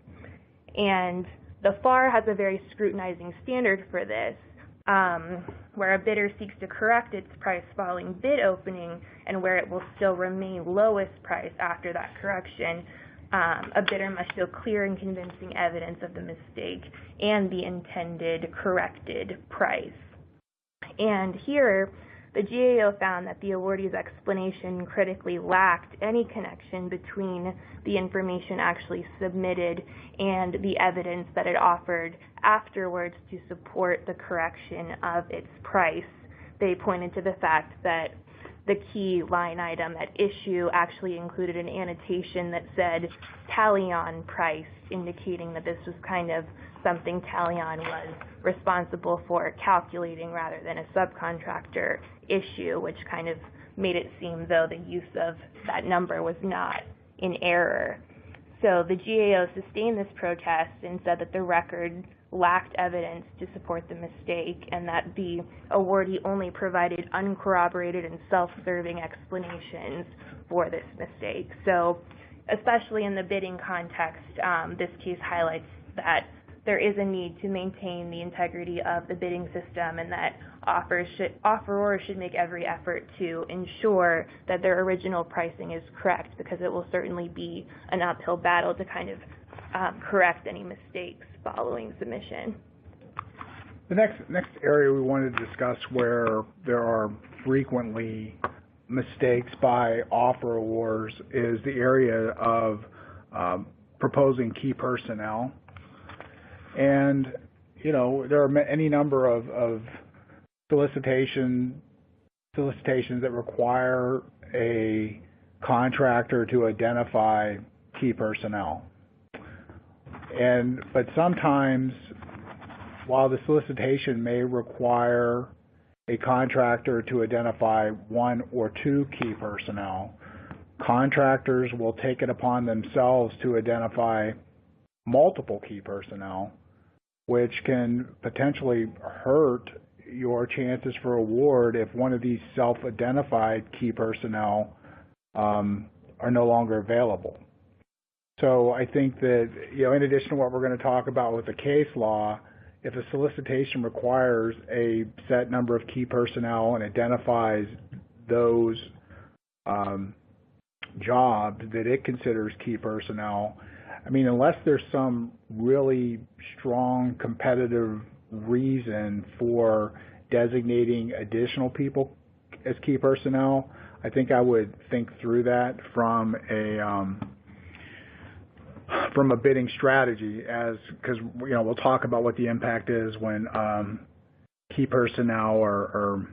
And the FAR has a very scrutinizing standard for this, where a bidder seeks to correct its price following bid opening and where it will still remain lowest price after that correction. A bidder must show clear and convincing evidence of the mistake and the intended corrected price. And here, the GAO found that the awardee's explanation critically lacked any connection between the information actually submitted and the evidence that it offered afterwards to support the correction of its price. They pointed to the fact that the key line item at issue actually included an annotation that said Talion price, indicating that this was kind of something Talion was responsible for calculating rather than a subcontractor issue, which kind of made it seem though the use of that number was not in error. So the GAO sustained this protest and said that the record lacked evidence to support the mistake and that the awardee only provided uncorroborated and self-serving explanations for this mistake. So especially in the bidding context, this case highlights that there is a need to maintain the integrity of the bidding system and that offerors should make every effort to ensure that their original pricing is correct, because it will certainly be an uphill battle to kind of correct any mistakes following submission. The next area we wanted to discuss where there are frequently mistakes by offerors is the area of proposing key personnel. And, you know, there are any number of solicitations that require a contractor to identify key personnel. But sometimes, while the solicitation may require a contractor to identify one or two key personnel, contractors will take it upon themselves to identify multiple key personnel, which can potentially hurt your chances for award if one of these self-identified key personnel are no longer available. So I think that, you know, in addition to what we're going to talk about with the case law, if a solicitation requires a set number of key personnel and identifies those jobs that it considers key personnel, I mean, unless there's some really strong competitive reason for designating additional people as key personnel, I think I would think through that from a bidding strategy, because you know we'll talk about what the impact is when key personnel are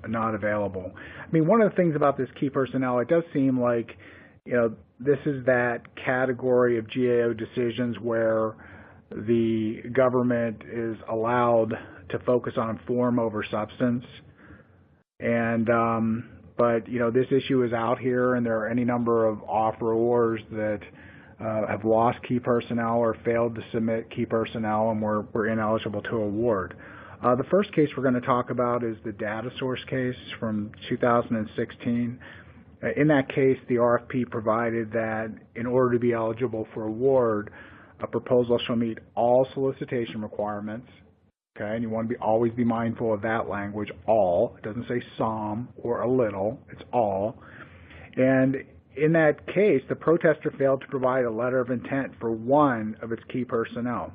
not available. I mean, one of the things about this key personnel, it does seem like, you know, this is that category of GAO decisions where the government is allowed to focus on form over substance. And but you know, this issue is out here, and there are any number of offerors that have lost key personnel or failed to submit key personnel and were ineligible to award. The first case we're going to talk about is the data source case from 2016. In that case, the RFP provided that in order to be eligible for award, a proposal shall meet all solicitation requirements. Okay, and you want to always be mindful of that language, all. It doesn't say some or a little, it's all. And in that case, the protester failed to provide a letter of intent for one of its key personnel.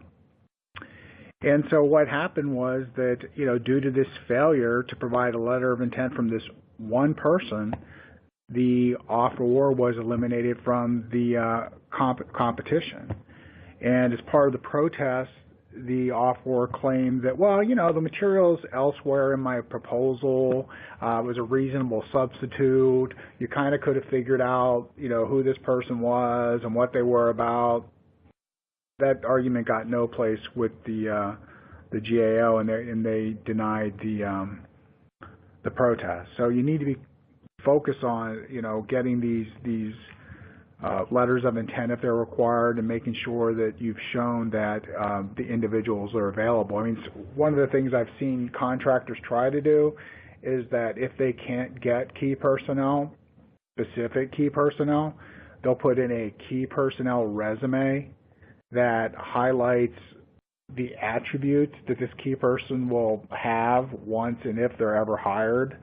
And so what happened was that, you know, due to this failure to provide a letter of intent from this one person, the offeror was eliminated from the competition. And as part of the protest, the offeror claimed that, well, you know, the materials elsewhere in my proposal was a reasonable substitute. You kind of could have figured out, you know, who this person was and what they were about. That argument got no place with the GAO, and they denied the protest. So you need to be focused on, you know, getting these letters of intent if they're required, and making sure that you've shown that the individuals are available. I mean, one of the things I've seen contractors try to do is that if they can't get key personnel, specific key personnel, they'll put in a key personnel resume that highlights the attributes that this key person will have once and if they're ever hired.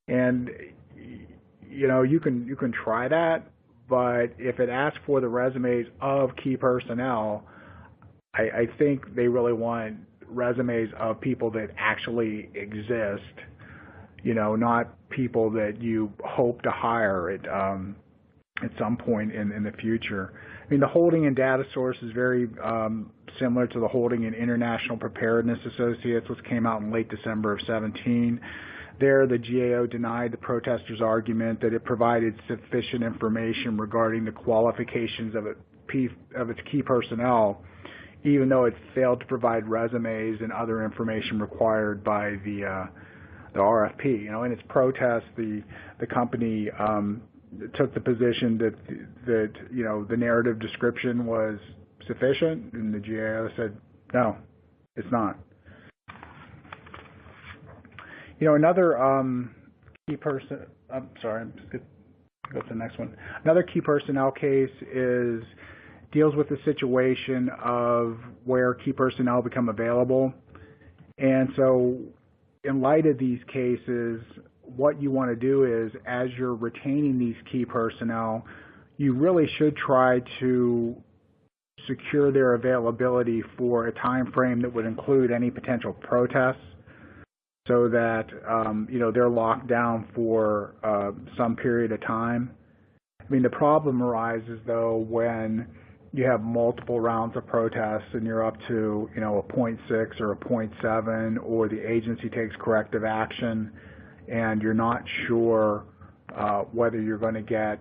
And you know, you can try that, but if it asks for the resumes of key personnel, I think they really want resumes of people that actually exist, you know, not people that you hope to hire at some point in the future. I mean, the holding in data source is very similar to the holding in International Preparedness Associates, which came out in late December of 17. There, the GAO denied the protesters' argument that it provided sufficient information regarding the qualifications of its key personnel, even though it failed to provide resumes and other information required by the RFP. In its protest, the company took the position that the narrative description was sufficient, and the GAO said no, it's not. Another key person. I'm sorry. Go to the next one. Another key personnel case deals with the situation of where key personnel become available. And so in light of these cases, what you want to do is, as you're retaining these key personnel, you really should try to secure their availability for a time frame that would include any potential protests, so that they're locked down for some period of time. The problem arises, though, when you have multiple rounds of protests and you're up to a 0.6 or a 0.7, or the agency takes corrective action and you're not sure whether you're going to get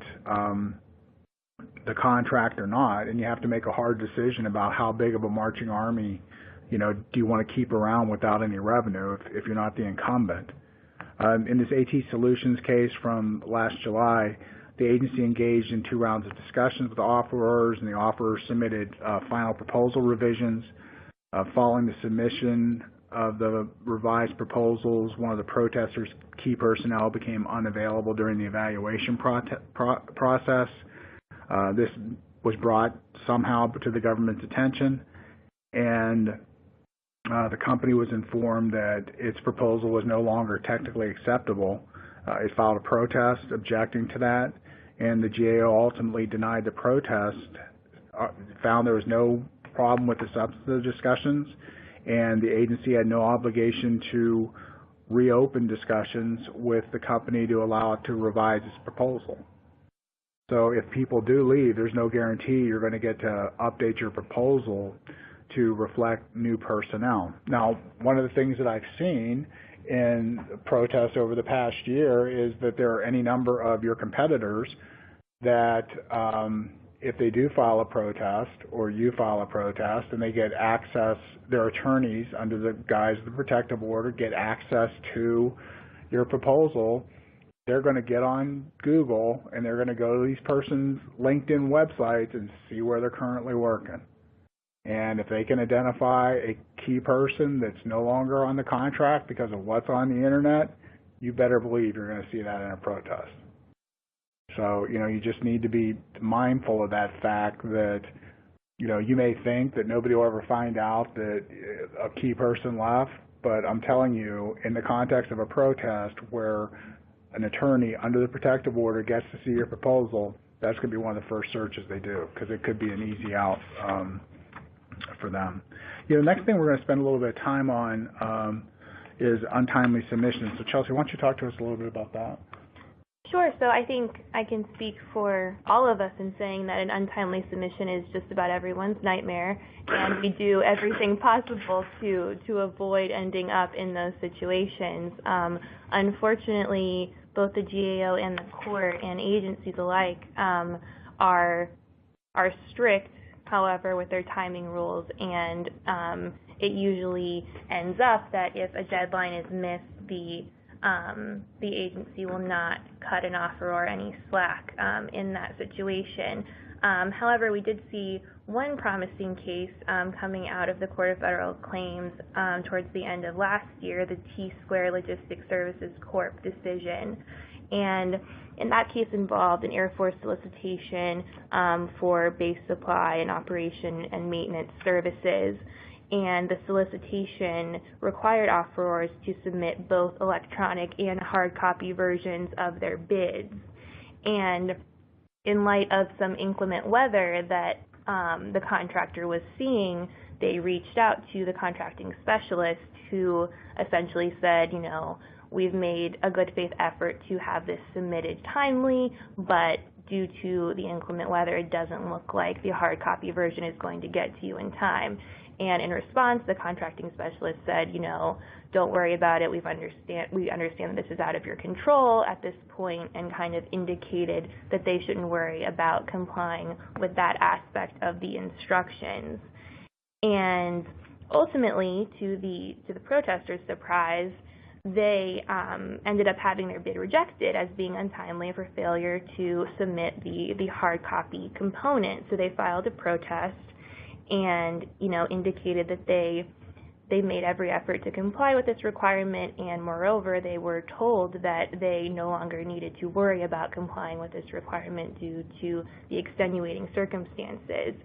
the contract or not, and you have to make a hard decision about how big of a marching army do you want to keep around without any revenue if you're not the incumbent. In this AT Solutions case from last July, the agency engaged in 2 rounds of discussions with the offerors, and the offerors submitted final proposal revisions. Following the submission of the revised proposals, one of the protesters' key personnel became unavailable during the evaluation process. This was brought somehow to the government's attention, and the company was informed that its proposal was no longer technically acceptable. It filed a protest objecting to that, and the GAO ultimately denied the protest, found there was no problem with the substantive discussions, and the agency had no obligation to reopen discussions with the company to allow it to revise its proposal. So if people do leave, there's no guarantee you're going to get to update your proposal to reflect new personnel. Now, one of the things that I've seen in protests over the past year is that there are any number of your competitors that if they do file a protest, or you file a protest, and they get access, their attorneys under the guise of the protective order get access to your proposal, they're going to get on Google and they're going to go to these persons' LinkedIn websites and see where they're currently working. And if they can identify a key person that's no longer on the contract because of what's on the internet, you better believe you're going to see that in a protest. So, you just need to be mindful of that fact that, you may think that nobody will ever find out that a key person left, but I'm telling you, in the context of a protest where an attorney under the protective order gets to see your proposal, that's going to be one of the first searches they do, because it could be an easy out for them. The next thing we're going to spend a little bit of time on is untimely submissions. So Chelsea, why don't you talk to us a little bit about that? Sure. So I think I can speak for all of us in saying that an untimely submission is just about everyone's nightmare, and we do everything possible to avoid ending up in those situations. Unfortunately, both the GAO and the court and agencies alike are strict, however, with their timing rules, and it usually ends up that if a deadline is missed, the agency will not cut an offeror any slack in that situation. However, we did see one promising case coming out of the Court of Federal Claims towards the end of last year, the T-Square Logistics Services Corp. decision. And in that case involved an Air Force solicitation for base supply and operation and maintenance services. And the solicitation required offerors to submit both electronic and hard copy versions of their bids. And in light of some inclement weather that the contractor was seeing, they reached out to the contracting specialist, who essentially said, we've made a good faith effort to have this submitted timely, but due to the inclement weather, it doesn't look like the hard copy version is going to get to you in time. And in response, the contracting specialist said, don't worry about it. We understand that this is out of your control at this point, and kind of indicated that they shouldn't worry about complying with that aspect of the instructions. And ultimately, to the protesters' surprise, they ended up having their bid rejected as being untimely for failure to submit the hard copy component. So they filed a protest and, indicated that they made every effort to comply with this requirement, and moreover, they were told that they no longer needed to worry about complying with this requirement due to the extenuating circumstances.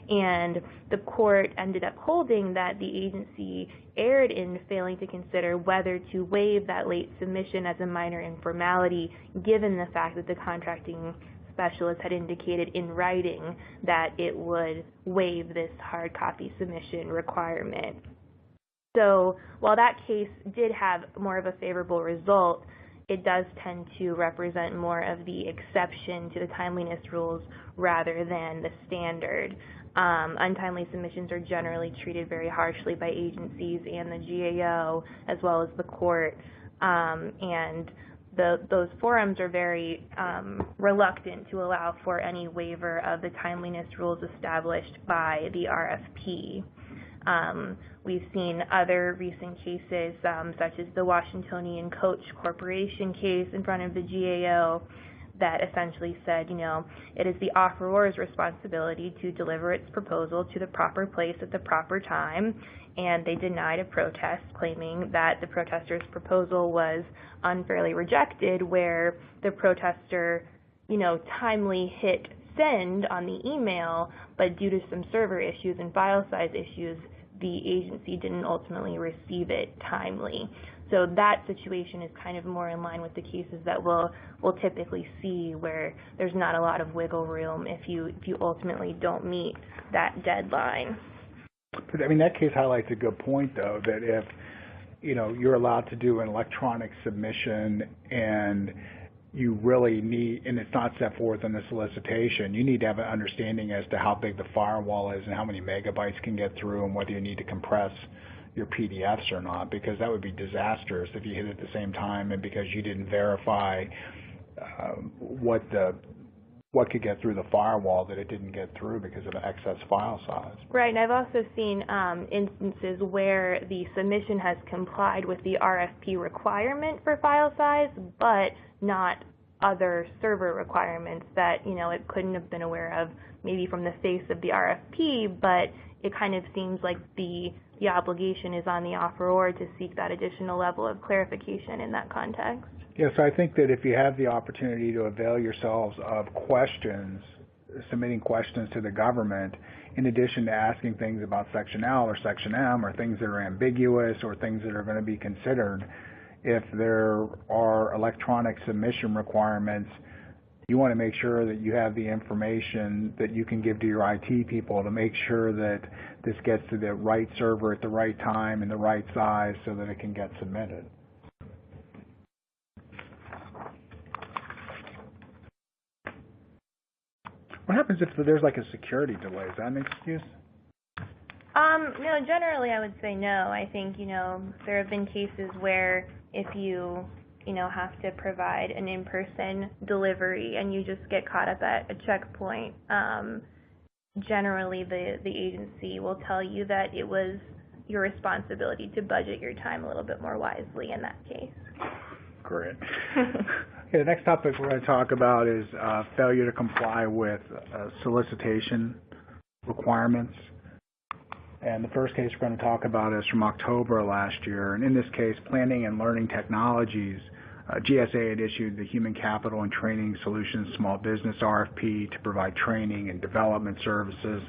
And the court ended up holding that the agency erred in failing to consider whether to waive that late submission as a minor informality, given the fact that the contracting specialist had indicated in writing that it would waive this hard copy submission requirement. So while that case did have more of a favorable result, it does tend to represent more of the exception to the timeliness rules rather than the standard. Untimely submissions are generally treated very harshly by agencies and the GAO as well as the court, and those forums are very reluctant to allow for any waiver of the timeliness rules established by the RFP. We've seen other recent cases, such as the Washingtonian Coach Corporation case in front of the GAO, that essentially said, it is the offeror's responsibility to deliver its proposal to the proper place at the proper time, and they denied a protest, claiming that the protester's proposal was unfairly rejected, where the protester, timely hit send on the email, but due to some server issues and file size issues, the agency didn't ultimately receive it timely. So that situation is kind of more in line with the cases that we'll typically see, where there's not a lot of wiggle room if you ultimately don't meet that deadline. But, that case highlights a good point, though, that if you're allowed to do an electronic submission and you really need, and it's not set forth in the solicitation, you need to have an understanding as to how big the firewall is and how many megabytes can get through and whether you need to compress your PDFs or not, because that would be disastrous if you hit it at the same time and because you didn't verify what could get through the firewall, that it didn't get through because of excess file size. Right, and I've also seen instances where the submission has complied with the RFP requirement for file size, but not other server requirements that, it couldn't have been aware of maybe from the face of the RFP, but it kind of seems like the obligation is on the offeror to seek that additional level of clarification in that context. Yes, I think that if you have the opportunity to avail yourselves of questions, submitting questions to the government, in addition to asking things about Section L or Section M or things that are ambiguous or things that are going to be considered, if there are electronic submission requirements, you want to make sure that you have the information that you can give to your IT people to make sure that this gets to the right server at the right time and the right size so that it can get submitted. What happens if there's like a security delay? Is that an excuse? No, generally I would say no. I think, there have been cases where if you have to provide an in-person delivery and you just get caught up at a checkpoint, generally the agency will tell you that it was your responsibility to budget your time a little bit more wisely in that case. Great. Okay, the next topic we're going to talk about is failure to comply with solicitation requirements. And the first case we're going to talk about is from October last year. And in this case, Planning and Learning Technologies, GSA had issued the Human Capital and Training Solutions Small Business RFP to provide training and development services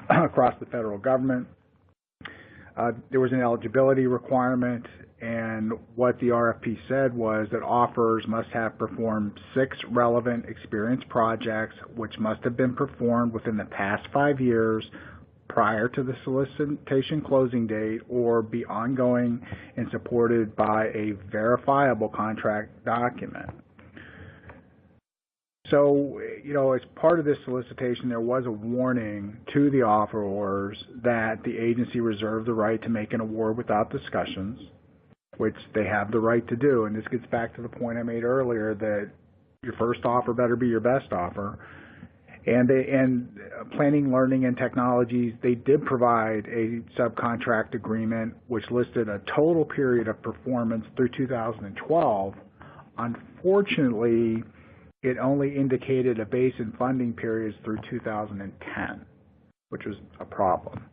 across the federal government. There was an eligibility requirement, and what the RFP said was that offers must have performed 6 relevant experience projects, which must have been performed within the past 5 years prior to the solicitation closing date, or be ongoing and supported by a verifiable contract document. So, as part of this solicitation, there was a warning to the offerors that the agency reserved the right to make an award without discussions, which they have the right to do. And this gets back to the point I made earlier that your first offer better be your best offer. And Planning, Learning, and Technologies, they did provide a subcontract agreement which listed a total period of performance through 2012. Unfortunately, it only indicated a base and funding periods through 2010, which was a problem.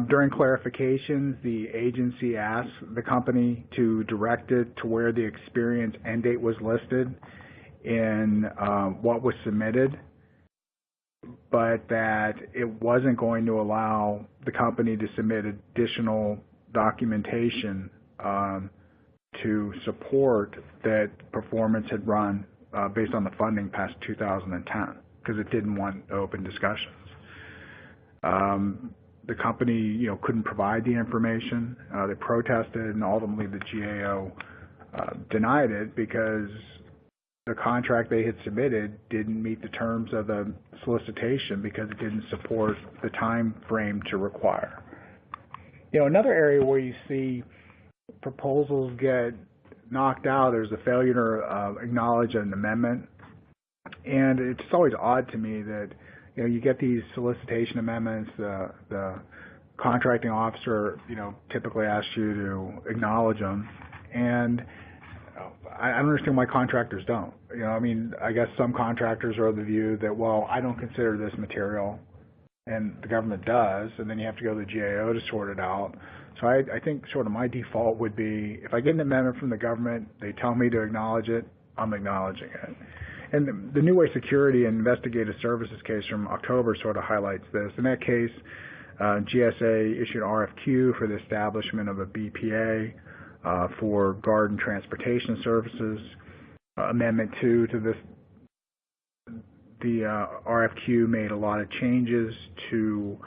During clarifications, the agency asked the company to direct it to where the experience end date was listed in what was submitted, but that it wasn't going to allow the company to submit additional documentation to support that performance had run based on the funding past 2010, because it didn't want open discussions. The company, couldn't provide the information. They protested, and ultimately the GAO denied it because the contract they had submitted didn't meet the terms of the solicitation because it didn't support the time frame to require. Another area where you see proposals get knocked out, there's a failure to acknowledge an amendment. And it's always odd to me that, you get these solicitation amendments, the contracting officer, typically asks you to acknowledge them. And I don't understand why contractors don't. I guess some contractors are of the view that, well, I don't consider this material, and the government does, and then you have to go to the GAO to sort it out. So I think sort of my default would be, if I get an amendment from the government, they tell me to acknowledge it, I'm acknowledging it. And the New Way Security and Investigative Services case from October sort of highlights this. In that case, GSA issued an RFQ for the establishment of a BPA for guard and transportation services. Amendment 2 to this, the RFQ made a lot of changes to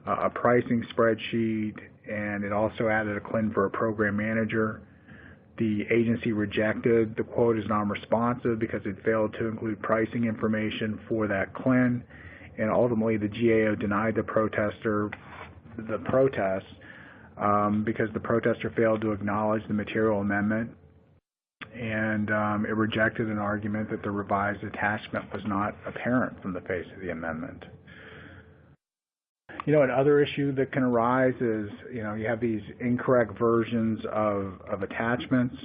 a pricing spreadsheet, and it also added a CLIN for a program manager. The agency rejected the quote as non-responsive because it failed to include pricing information for that CLIN, and ultimately the GAO denied the protest because the protester failed to acknowledge the material amendment, and it rejected an argument that the revised attachment was not apparent from the face of the amendment. Another issue that can arise is, you have these incorrect versions of attachments.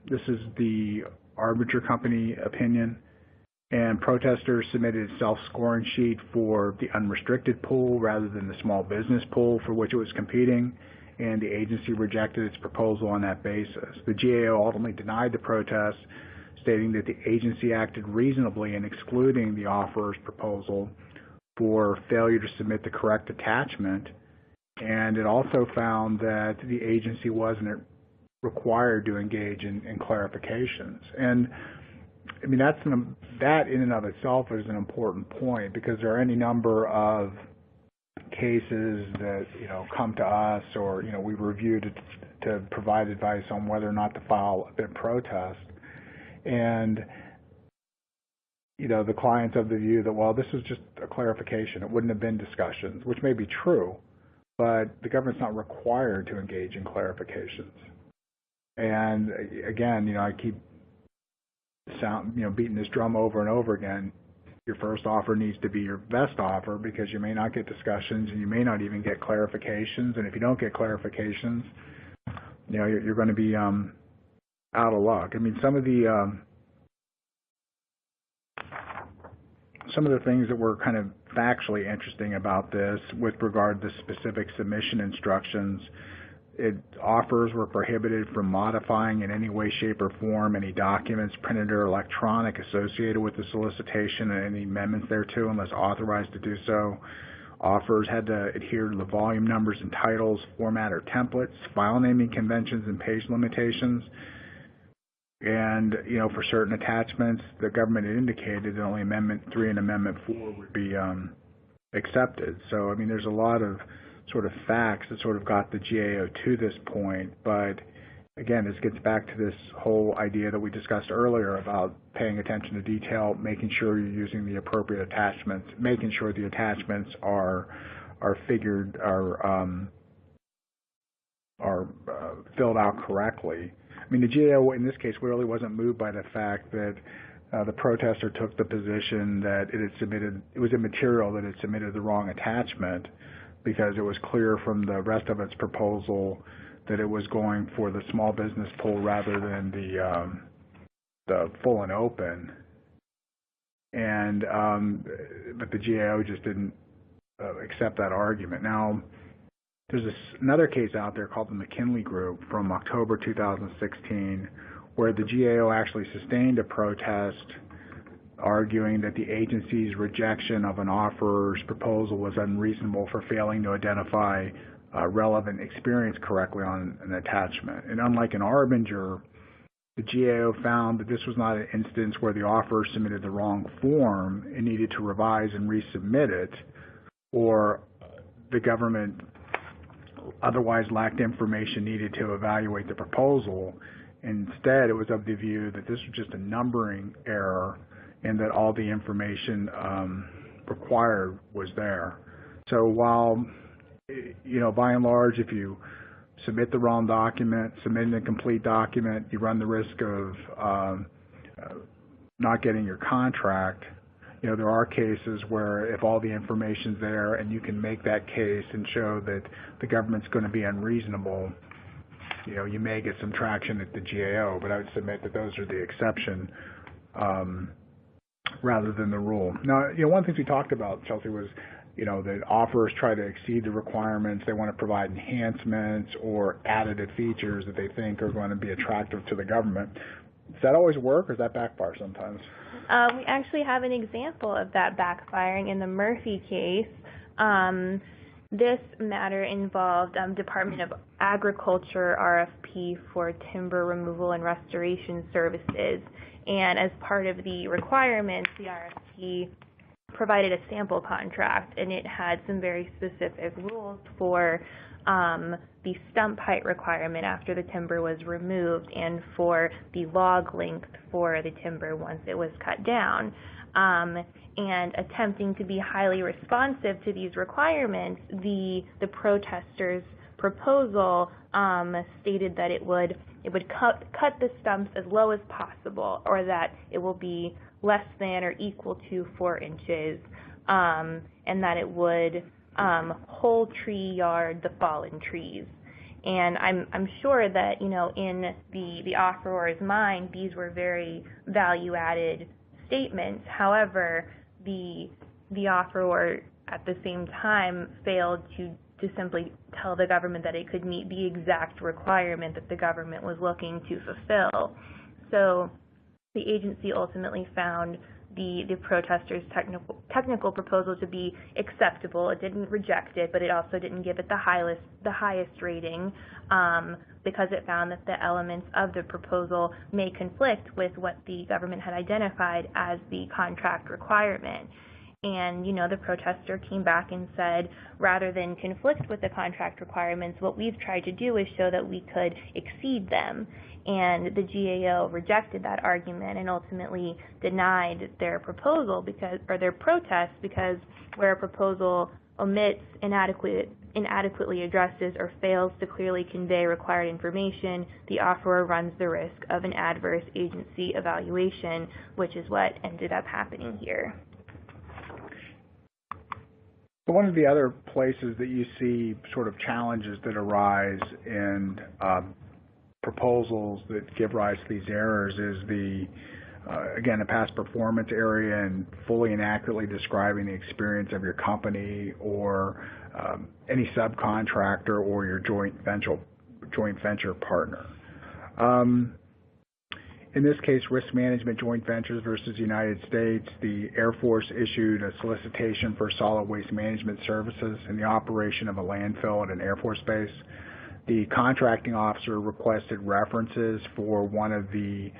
This is the Arbiter Company opinion, and protesters submitted a self-scoring sheet for the unrestricted pool rather than the small business pool for which it was competing, and the agency rejected its proposal on that basis. The GAO ultimately denied the protest, stating that the agency acted reasonably in excluding the offeror's proposal for failure to submit the correct attachment, and it also found that the agency wasn't required to engage in clarifications. And that in and of itself is an important point, because there are any number of cases that come to us, or we review to provide advice on whether or not to file a bid protest, and the client's of the view that, well, this was just a clarification, it wouldn't have been discussions, which may be true, but the government's not required to engage in clarifications. And again, I keep beating this drum over and over again. Your first offer needs to be your best offer, because you may not get discussions, and you may not even get clarifications. And if you don't get clarifications, you're going to be out of luck. Some of the things that were kind of factually interesting about this with regard to specific submission instructions, offers were prohibited from modifying in any way, shape, or form any documents, printed or electronic, associated with the solicitation and any amendments thereto unless authorized to do so. Offers had to adhere to the volume numbers and titles, format or templates, file naming conventions, and page limitations. And, for certain attachments, the government had indicated that only Amendment 3 and Amendment 4 would be accepted. So, there's a lot of sort of facts that sort of got the GAO to this point. But, again, this gets back to this whole idea that we discussed earlier about paying attention to detail, making sure you're using the appropriate attachments, making sure the attachments are figured, are filled out correctly. The GAO in this case really wasn't moved by the fact that the protester took the position that it was immaterial that it submitted the wrong attachment because it was clear from the rest of its proposal that it was going for the small business pool rather than the full and open. And but the GAO just didn't accept that argument. Now, there's another case out there called the McKinley Group from October 2016, where the GAO actually sustained a protest arguing that the agency's rejection of an offeror's proposal was unreasonable for failing to identify relevant experience correctly on an attachment. And unlike in Arbinger, the GAO found that this was not an instance where the offeror submitted the wrong form and needed to revise and resubmit it, or the government otherwise lacked information needed to evaluate the proposal. Instead, it was of the view that this was just a numbering error and that all the information required was there. So while, by and large, if you submit the wrong document, submit an incomplete document, you run the risk of not getting your contract. There are cases where if all the information's there and you can make that case and show that the government's going to be unreasonable, you may get some traction at the GAO, but I would submit that those are the exception rather than the rule. Now, one of the things we talked about, Chelsea, was that offerors try to exceed the requirements. They want to provide enhancements or additive features that they think are going to be attractive to the government. Does that always work, or does that backfire sometimes? We actually have an example of that backfiring in the Murphy case. This matter involved Department of Agriculture RFP for timber removal and restoration services. And as part of the requirements, the RFP provided a sample contract, and it had some very specific rules for the stump height requirement after the timber was removed and for the log length for the timber once it was cut down. And attempting to be highly responsive to these requirements, the protesters' proposal stated that it would cut the stumps as low as possible, or that it will be less than or equal to 4 inches, and that it would whole tree yard the fallen trees. And I'm sure that in the offeror's mind, these were very value-added statements. However, the offeror at the same time failed to simply tell the government that it could meet the exact requirement that the government was looking to fulfill. So the agency ultimately found the protesters' technical proposal to be acceptable. It didn't reject it, but it also didn't give it the highest rating because it found that the elements of the proposal may conflict with what the government had identified as the contract requirement. And, the protester came back and said, rather than conflict with the contract requirements, what we've tried to do is show that we could exceed them. And the GAO rejected that argument and ultimately denied their proposal their protest, because where a proposal omits, inadequately addresses, or fails to clearly convey required information, the offeror runs the risk of an adverse agency evaluation, which is what ended up happening here. So one of the other places that you see sort of challenges that arise in proposals that give rise to these errors is again, a past performance area and fully and accurately describing the experience of your company or any subcontractor or your joint venture partner. In this case, Risk Management Joint Ventures versus United States, the Air Force issued a solicitation for solid waste management services in the operation of a landfill at an Air Force base. The contracting officer requested references for one of the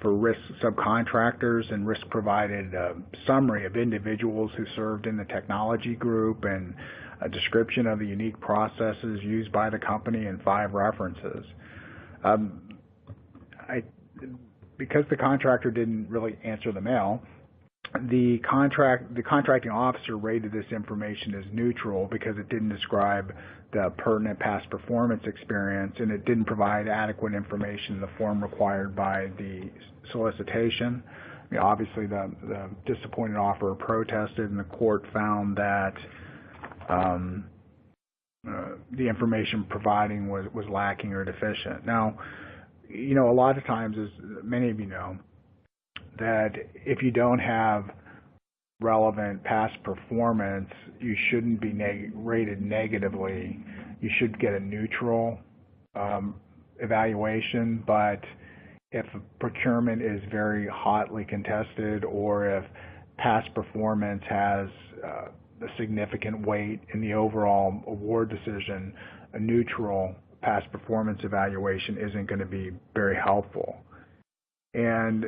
for risk subcontractors, and Risk provided a summary of individuals who served in the technology group and a description of the unique processes used by the company and 5 references. Because the contractor didn't really answer the mail, the contracting officer rated this information as neutral because it didn't describe the pertinent past performance experience, and it didn't provide adequate information in the form required by the solicitation. I mean, obviously, the disappointed offeror protested, and the court found that the information providing was lacking or deficient. Now, a lot of times, as many of you know, that if you don't have relevant past performance, you shouldn't be rated negatively. You should get a neutral evaluation, but if a procurement is very hotly contested or if past performance has a significant weight in the overall award decision, a neutral past performance evaluation isn't going to be very helpful. And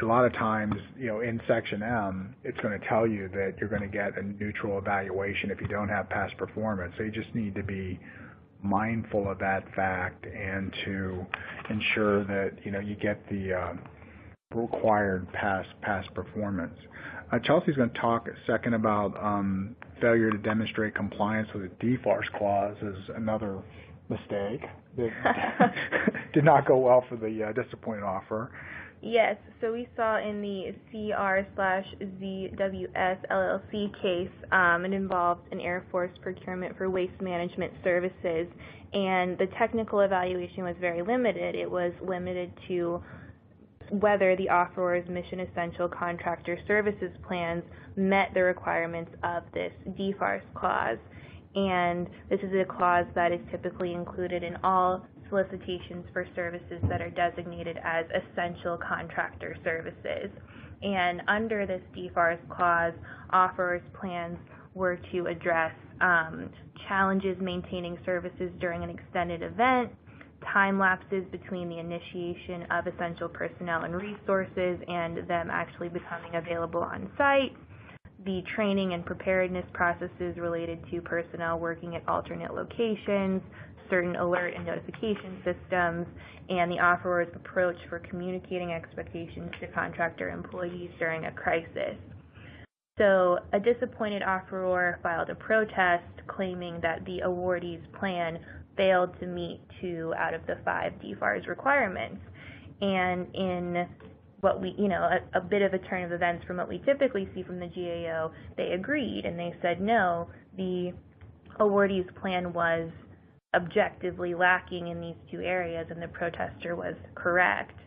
a lot of times, in Section M, it's going to tell you that you're going to get a neutral evaluation if you don't have past performance. So you just need to be mindful of that fact and to ensure that, you get the required past performance. Chelsea's going to talk a second about failure to demonstrate compliance with the DFARS clause as another mistake that did not go well for the disappointed offer. Yes, so we saw in the CR/ZWS LLC case, it involved an Air Force procurement for waste management services, and the technical evaluation was very limited. It was limited to whether the offeror's mission essential contractor services plans met the requirements of this DFARS clause. And this is a clause that is typically included in all solicitations for services that are designated as essential contractor services. And under this DFARS clause, offerors' plans were to address challenges maintaining services during an extended event, time lapses between the initiation of essential personnel and resources and them actually becoming available on site, the training and preparedness processes related to personnel working at alternate locations, certain alert and notification systems, and the offeror's approach for communicating expectations to contractor employees during a crisis. So a disappointed offeror filed a protest claiming that the awardee's plan failed to meet 2 out of the 5 DFARS requirements. And in what we, a bit of a turn of events from what we typically see from the GAO, they agreed and they said, no, the awardee's plan was objectively lacking in these 2 areas and the protester was correct.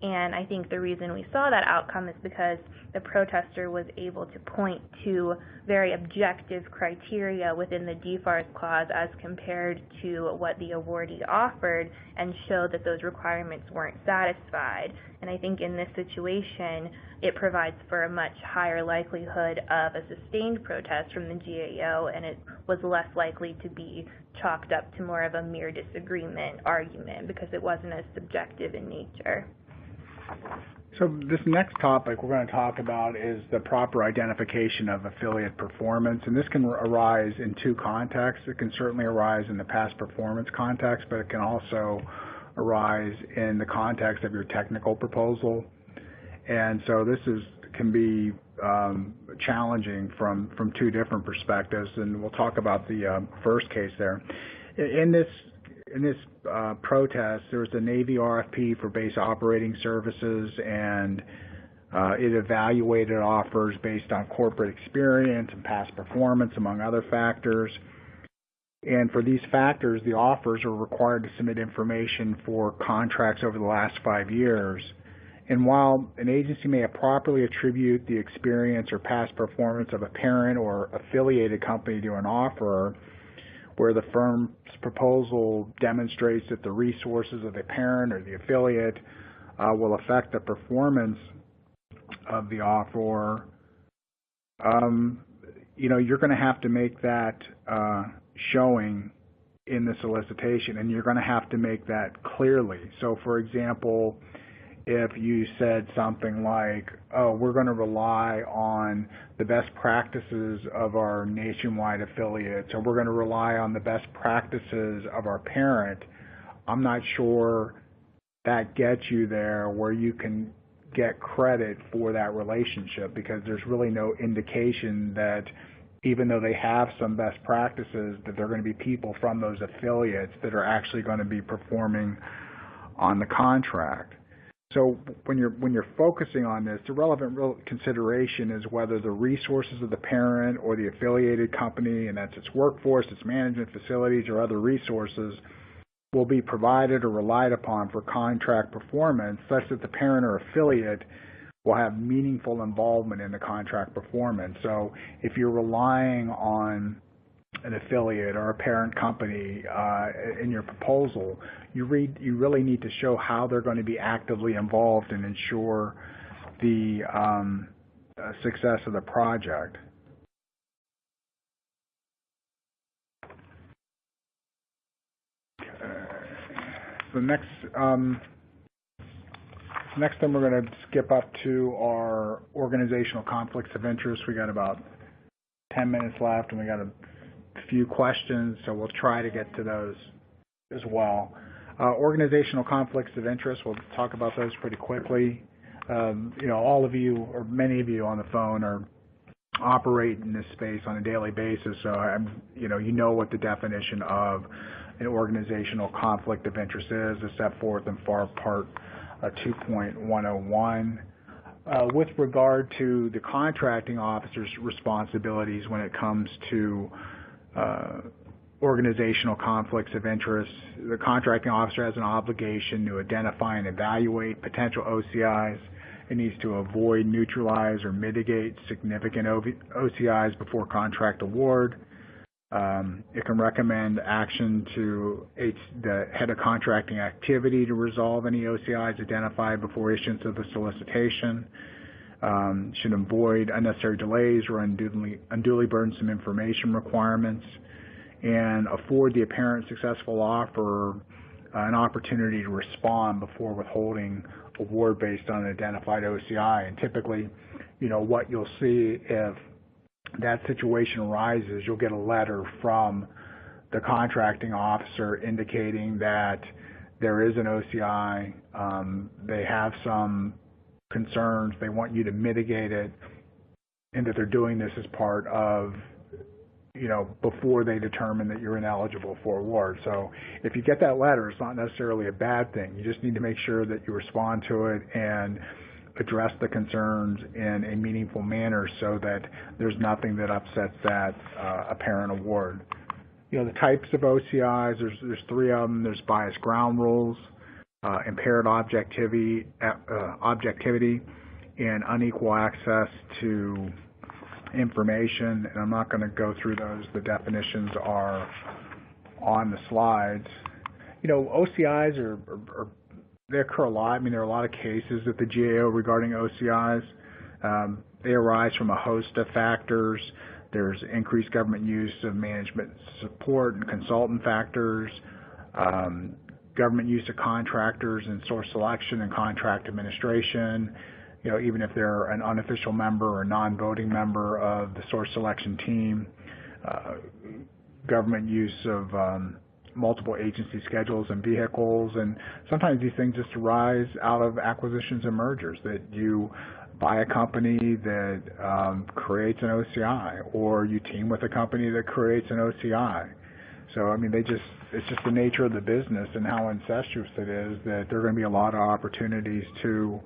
And I think the reason we saw that outcome is because the protester was able to point to very objective criteria within the DFARS clause as compared to what the awardee offered and show that those requirements weren't satisfied. And I think in this situation, it provides for a much higher likelihood of a sustained protest from the GAO, and it was less likely to be chalked up to more of a mere disagreement argument because it wasn't as subjective in nature. So this next topic we're going to talk about is the proper identification of affiliate performance, and this can arise in 2 contexts. It can certainly arise in the past performance context, but it can also arise in the context of your technical proposal. And so this can be challenging from 2 different perspectives, and we'll talk about the first case there. In this protest, there was a Navy RFP for base operating services, and it evaluated offers based on corporate experience and past performance, among other factors. And for these factors, the offers are required to submit information for contracts over the last 5 years. And while an agency may properly attribute the experience or past performance of a parent or affiliated company to an offeror, where the firm's proposal demonstrates that the resources of the parent or the affiliate will affect the performance of the offeror, you're going to have to make that showing in the solicitation, and you're going to have to make that clearly. So, for example, if you said something like, oh, we're going to rely on the best practices of our nationwide affiliates, or we're going to rely on the best practices of our parent, I'm not sure that gets you there where you can get credit for that relationship, because there's really no indication that even though they have some best practices, that they're going to be people from those affiliates that are actually going to be performing on the contract. So when you're focusing on this, the relevant consideration is whether the resources of the parent or the affiliated company, and that's its workforce, its management facilities, or other resources, will be provided or relied upon for contract performance such that the parent or affiliate will have meaningful involvement in the contract performance. So if you're relying on an affiliate or a parent company in your proposal, you really need to show how they're going to be actively involved and ensure the success of the project. The next thing we're going to skip up to are organizational conflicts of interest. We got about 10 minutes left, and we got a few questions, so we'll try to get to those as well. Organizational conflicts of interest, we'll talk about those pretty quickly. All of you, or many of you on the phone, operate in this space on a daily basis, so you know what the definition of an organizational conflict of interest is. It's set forth in FAR Part 2.101. With regard to the contracting officer's responsibilities when it comes to organizational conflicts of interest, the contracting officer has an obligation to identify and evaluate potential OCIs. It needs to avoid, neutralize, or mitigate significant OCIs before contract award. It can recommend action to the head of contracting activity to resolve any OCIs identified before issuance of the solicitation. Should avoid unnecessary delays or unduly burdensome information requirements, and afford the apparent successful offeror an opportunity to respond before withholding award based on an identified OCI. And typically, what you'll see if that situation arises, you'll get a letter from the contracting officer indicating that there is an OCI, they have some concerns, they want you to mitigate it, and that they're doing this as part of, before they determine that you're ineligible for award. So if you get that letter, it's not necessarily a bad thing. You just need to make sure that you respond to it and address the concerns in a meaningful manner so that there's nothing that upsets that apparent award. The types of OCIs, there's three of them. There's biased ground rules, impaired objectivity, and unequal access to information. And I'm not going to go through those. The definitions are on the slides. OCIs they occur a lot. There are a lot of cases at the GAO regarding OCIs. They arise from a host of factors. There's increased government use of management support and consultant factors, government use of contractors in source selection and contract administration, even if they're an unofficial member or non-voting member of the source selection team, government use of multiple agency schedules and vehicles, and sometimes these things just arise out of acquisitions and mergers, that you buy a company that creates an OCI, or you team with a company that creates an OCI. So, it's just the nature of the business and how incestuous it is that there are going to be a lot of opportunities to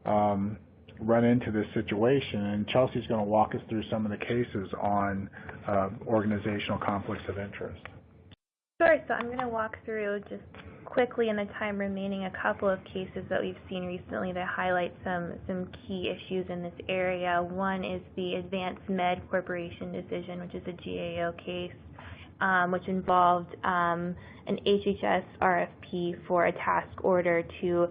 run into this situation. And Chelsea's going to walk us through some of the cases on organizational conflicts of interest. Sure. So I'm going to walk through just quickly in the time remaining a couple of cases that we've seen recently that highlight some key issues in this area. One is the Advanced Med Corporation decision, which is a GAO case, which involved an HHS RFP for a task order to